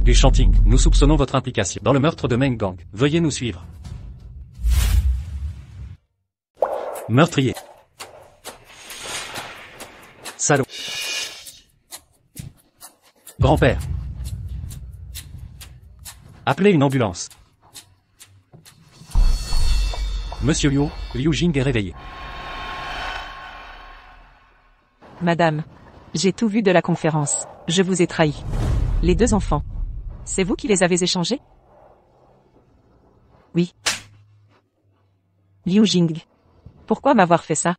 Gu Shanting, nous soupçonnons votre implication dans le meurtre de Meng Gang. Veuillez nous suivre. Meurtrier. Salaud. Grand-père. Appelez une ambulance. Monsieur Liu Jing est réveillé. Madame, j'ai tout vu de la conférence. Je vous ai trahi. Les deux enfants. C'est vous qui les avez échangés? Oui. Liu Jing. Pourquoi m'avoir fait ça?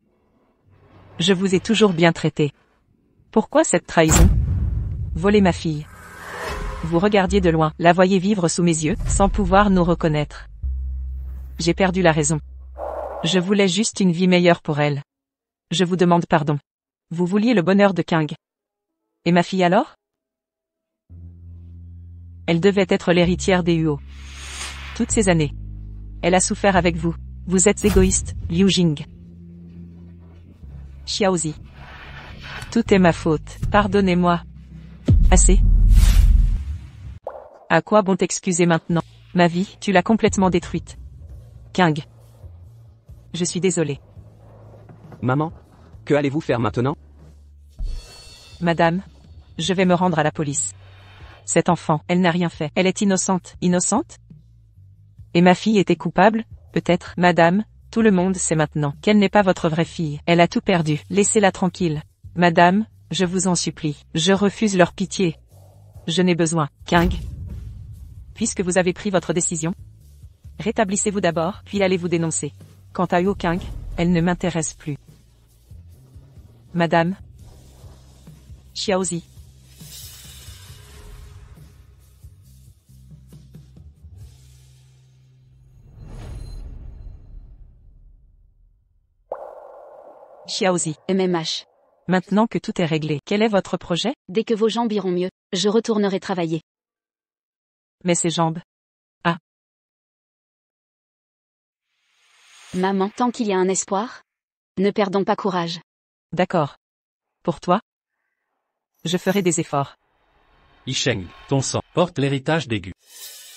Je vous ai toujours bien traité. Pourquoi cette trahison? Voler ma fille. Vous regardiez de loin, la voyez vivre sous mes yeux, sans pouvoir nous reconnaître. J'ai perdu la raison. Je voulais juste une vie meilleure pour elle. Je vous demande pardon. Vous vouliez le bonheur de Qing. Et ma fille alors? Elle devait être l'héritière des Huo. Toutes ces années. Elle a souffert avec vous. Vous êtes égoïste, Liu Jing. Xiaozi. Tout est ma faute. Pardonnez-moi. Assez. À quoi bon t'excuser maintenant? Ma vie, tu l'as complètement détruite. Qing. Je suis désolé. Maman? Que allez-vous faire maintenant? Madame, je vais me rendre à la police. Cette enfant, elle n'a rien fait. Elle est innocente. Innocente? Et ma fille était coupable? Peut-être. Madame, tout le monde sait maintenant qu'elle n'est pas votre vraie fille. Elle a tout perdu. Laissez-la tranquille. Madame, je vous en supplie. Je refuse leur pitié. Je n'ai besoin. Qing. Puisque vous avez pris votre décision, rétablissez-vous d'abord, puis allez vous dénoncer. Quant à Huo Qing, elle ne m'intéresse plus. Madame. Xiaozi. Xiaozi. MMH. Maintenant que tout est réglé, quel est votre projet? Dès que vos jambes iront mieux, je retournerai travailler. Mais ses jambes. Maman, tant qu'il y a un espoir, ne perdons pas courage. D'accord. Pour toi? Je ferai des efforts. Isheng, ton sang porte l'héritage d'Aigu.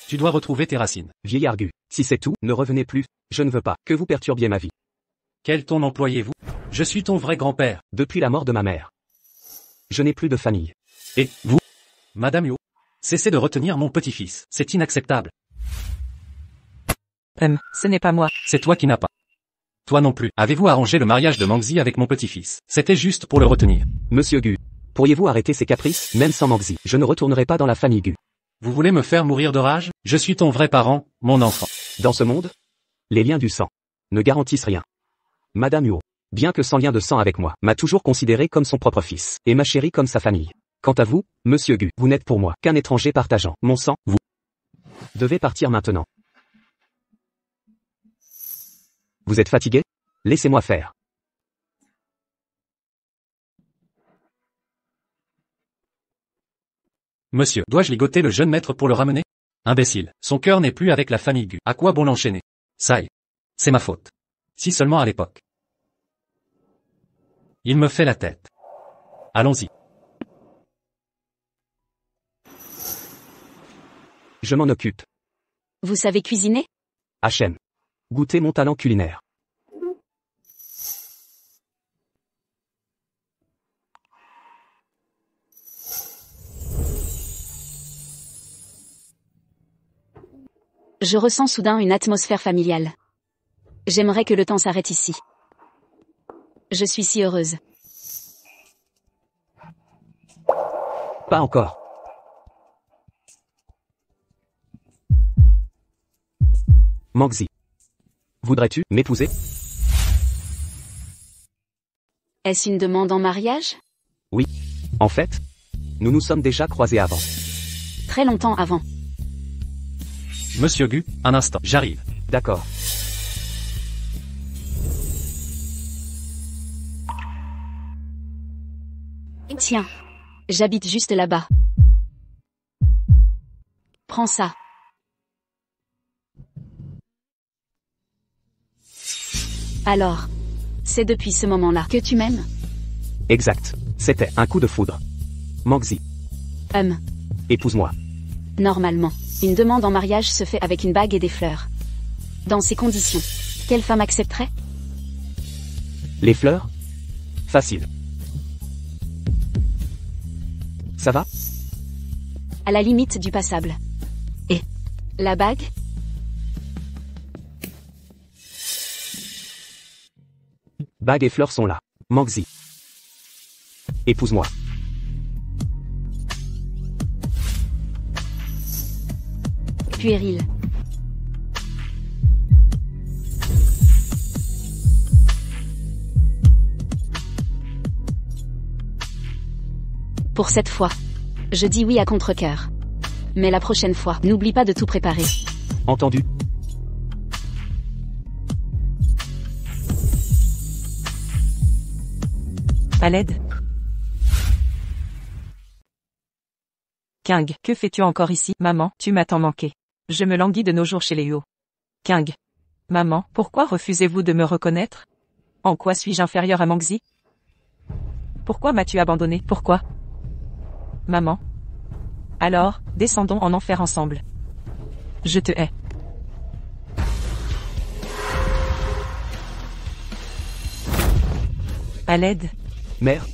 Tu dois retrouver tes racines. Vieillard Gu, si c'est tout, ne revenez plus. Je ne veux pas que vous perturbiez ma vie. Quel ton employez-vous? Je suis ton vrai grand-père. Depuis la mort de ma mère, je n'ai plus de famille. Et, vous? Madame Yo. Cessez de retenir mon petit-fils. C'est inacceptable. Ce n'est pas moi. C'est toi qui n'as pas. Toi non plus. Avez-vous arrangé le mariage de Mangzi avec mon petit-fils? C'était juste pour le retenir. Monsieur Gu, Pourriez-vous arrêter ces caprices, même sans Mangzi? Je ne retournerai pas dans la famille Gu. Vous voulez me faire mourir de rage? Je suis ton vrai parent, mon enfant. Dans ce monde, les liens du sang ne garantissent rien. Madame Huo, bien que sans lien de sang avec moi, m'a toujours considéré comme son propre fils, et ma chérie comme sa famille. Quant à vous, monsieur Gu, vous n'êtes pour moi qu'un étranger partageant mon sang, vous devez partir maintenant. Vous êtes fatigué? Laissez-moi faire. Monsieur, dois-je ligoter le jeune maître pour le ramener? Imbécile, son cœur n'est plus avec la famille Gu. À quoi bon l'enchaîner? Ça y est. C'est ma faute. Si seulement à l'époque. Il me fait la tête. Allons-y. Je m'en occupe. Vous savez cuisiner? HM. Goûtez mon talent culinaire. Je ressens soudain une atmosphère familiale. J'aimerais que le temps s'arrête ici. Je suis si heureuse. Pas encore. Mangzi. Voudrais-tu m'épouser? Est-ce une demande en mariage? Oui. En fait, nous nous sommes déjà croisés avant. Très longtemps avant. Monsieur Gu, un instant, j'arrive. D'accord. Tiens. J'habite juste là-bas. Prends ça. Alors. C'est depuis ce moment-là que tu m'aimes? Exact. C'était un coup de foudre. Mangzi. Épouse-moi. Normalement, une demande en mariage se fait avec une bague et des fleurs. Dans ces conditions, quelle femme accepterait? Les fleurs? Facile. Ça va? À la limite du passable. Et la bague? Bague et fleurs sont là. Mangzi. Épouse-moi. Puéril. Pour cette fois, je dis oui à contre-cœur. Mais la prochaine fois, n'oublie pas de tout préparer. Entendu. À l'aide. King, que fais-tu encore ici? Maman, tu m'as tant manqué. Je me languis de nos jours chez les Huo. King. Maman, pourquoi refusez-vous de me reconnaître? En quoi suis-je inférieur à Mangzi? Pourquoi m'as-tu abandonné? Pourquoi? Maman. Alors, descendons en enfer ensemble. Je te hais. À l'aide. Mère.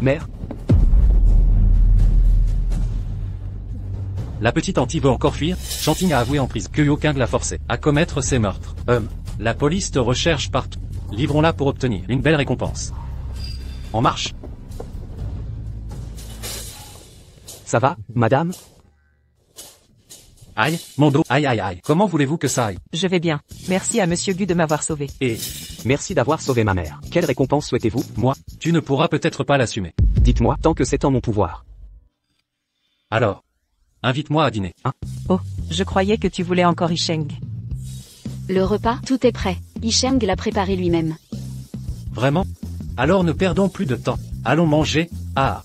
Mère. La petite Anti veut encore fuir. Chanting a avoué en prison que Yo King l'a forcé à commettre ces meurtres. La police te recherche partout. Livrons-la pour obtenir une belle récompense. En marche. Ça va, madame? Aïe, mon dos, aïe aïe aïe. Comment voulez-vous que ça aille? Je vais bien. Merci à Monsieur Gu de m'avoir sauvé. Et, Merci d'avoir sauvé ma mère. Quelle récompense souhaitez-vous? moi, tu ne pourras peut-être pas l'assumer. Dites-moi, tant que c'est en mon pouvoir. Alors, invite-moi à dîner. Oh, je croyais que tu voulais encore Isheng. Le repas, tout est prêt. Isheng l'a préparé lui-même. Vraiment? Alors ne perdons plus de temps. Allons manger. Ah.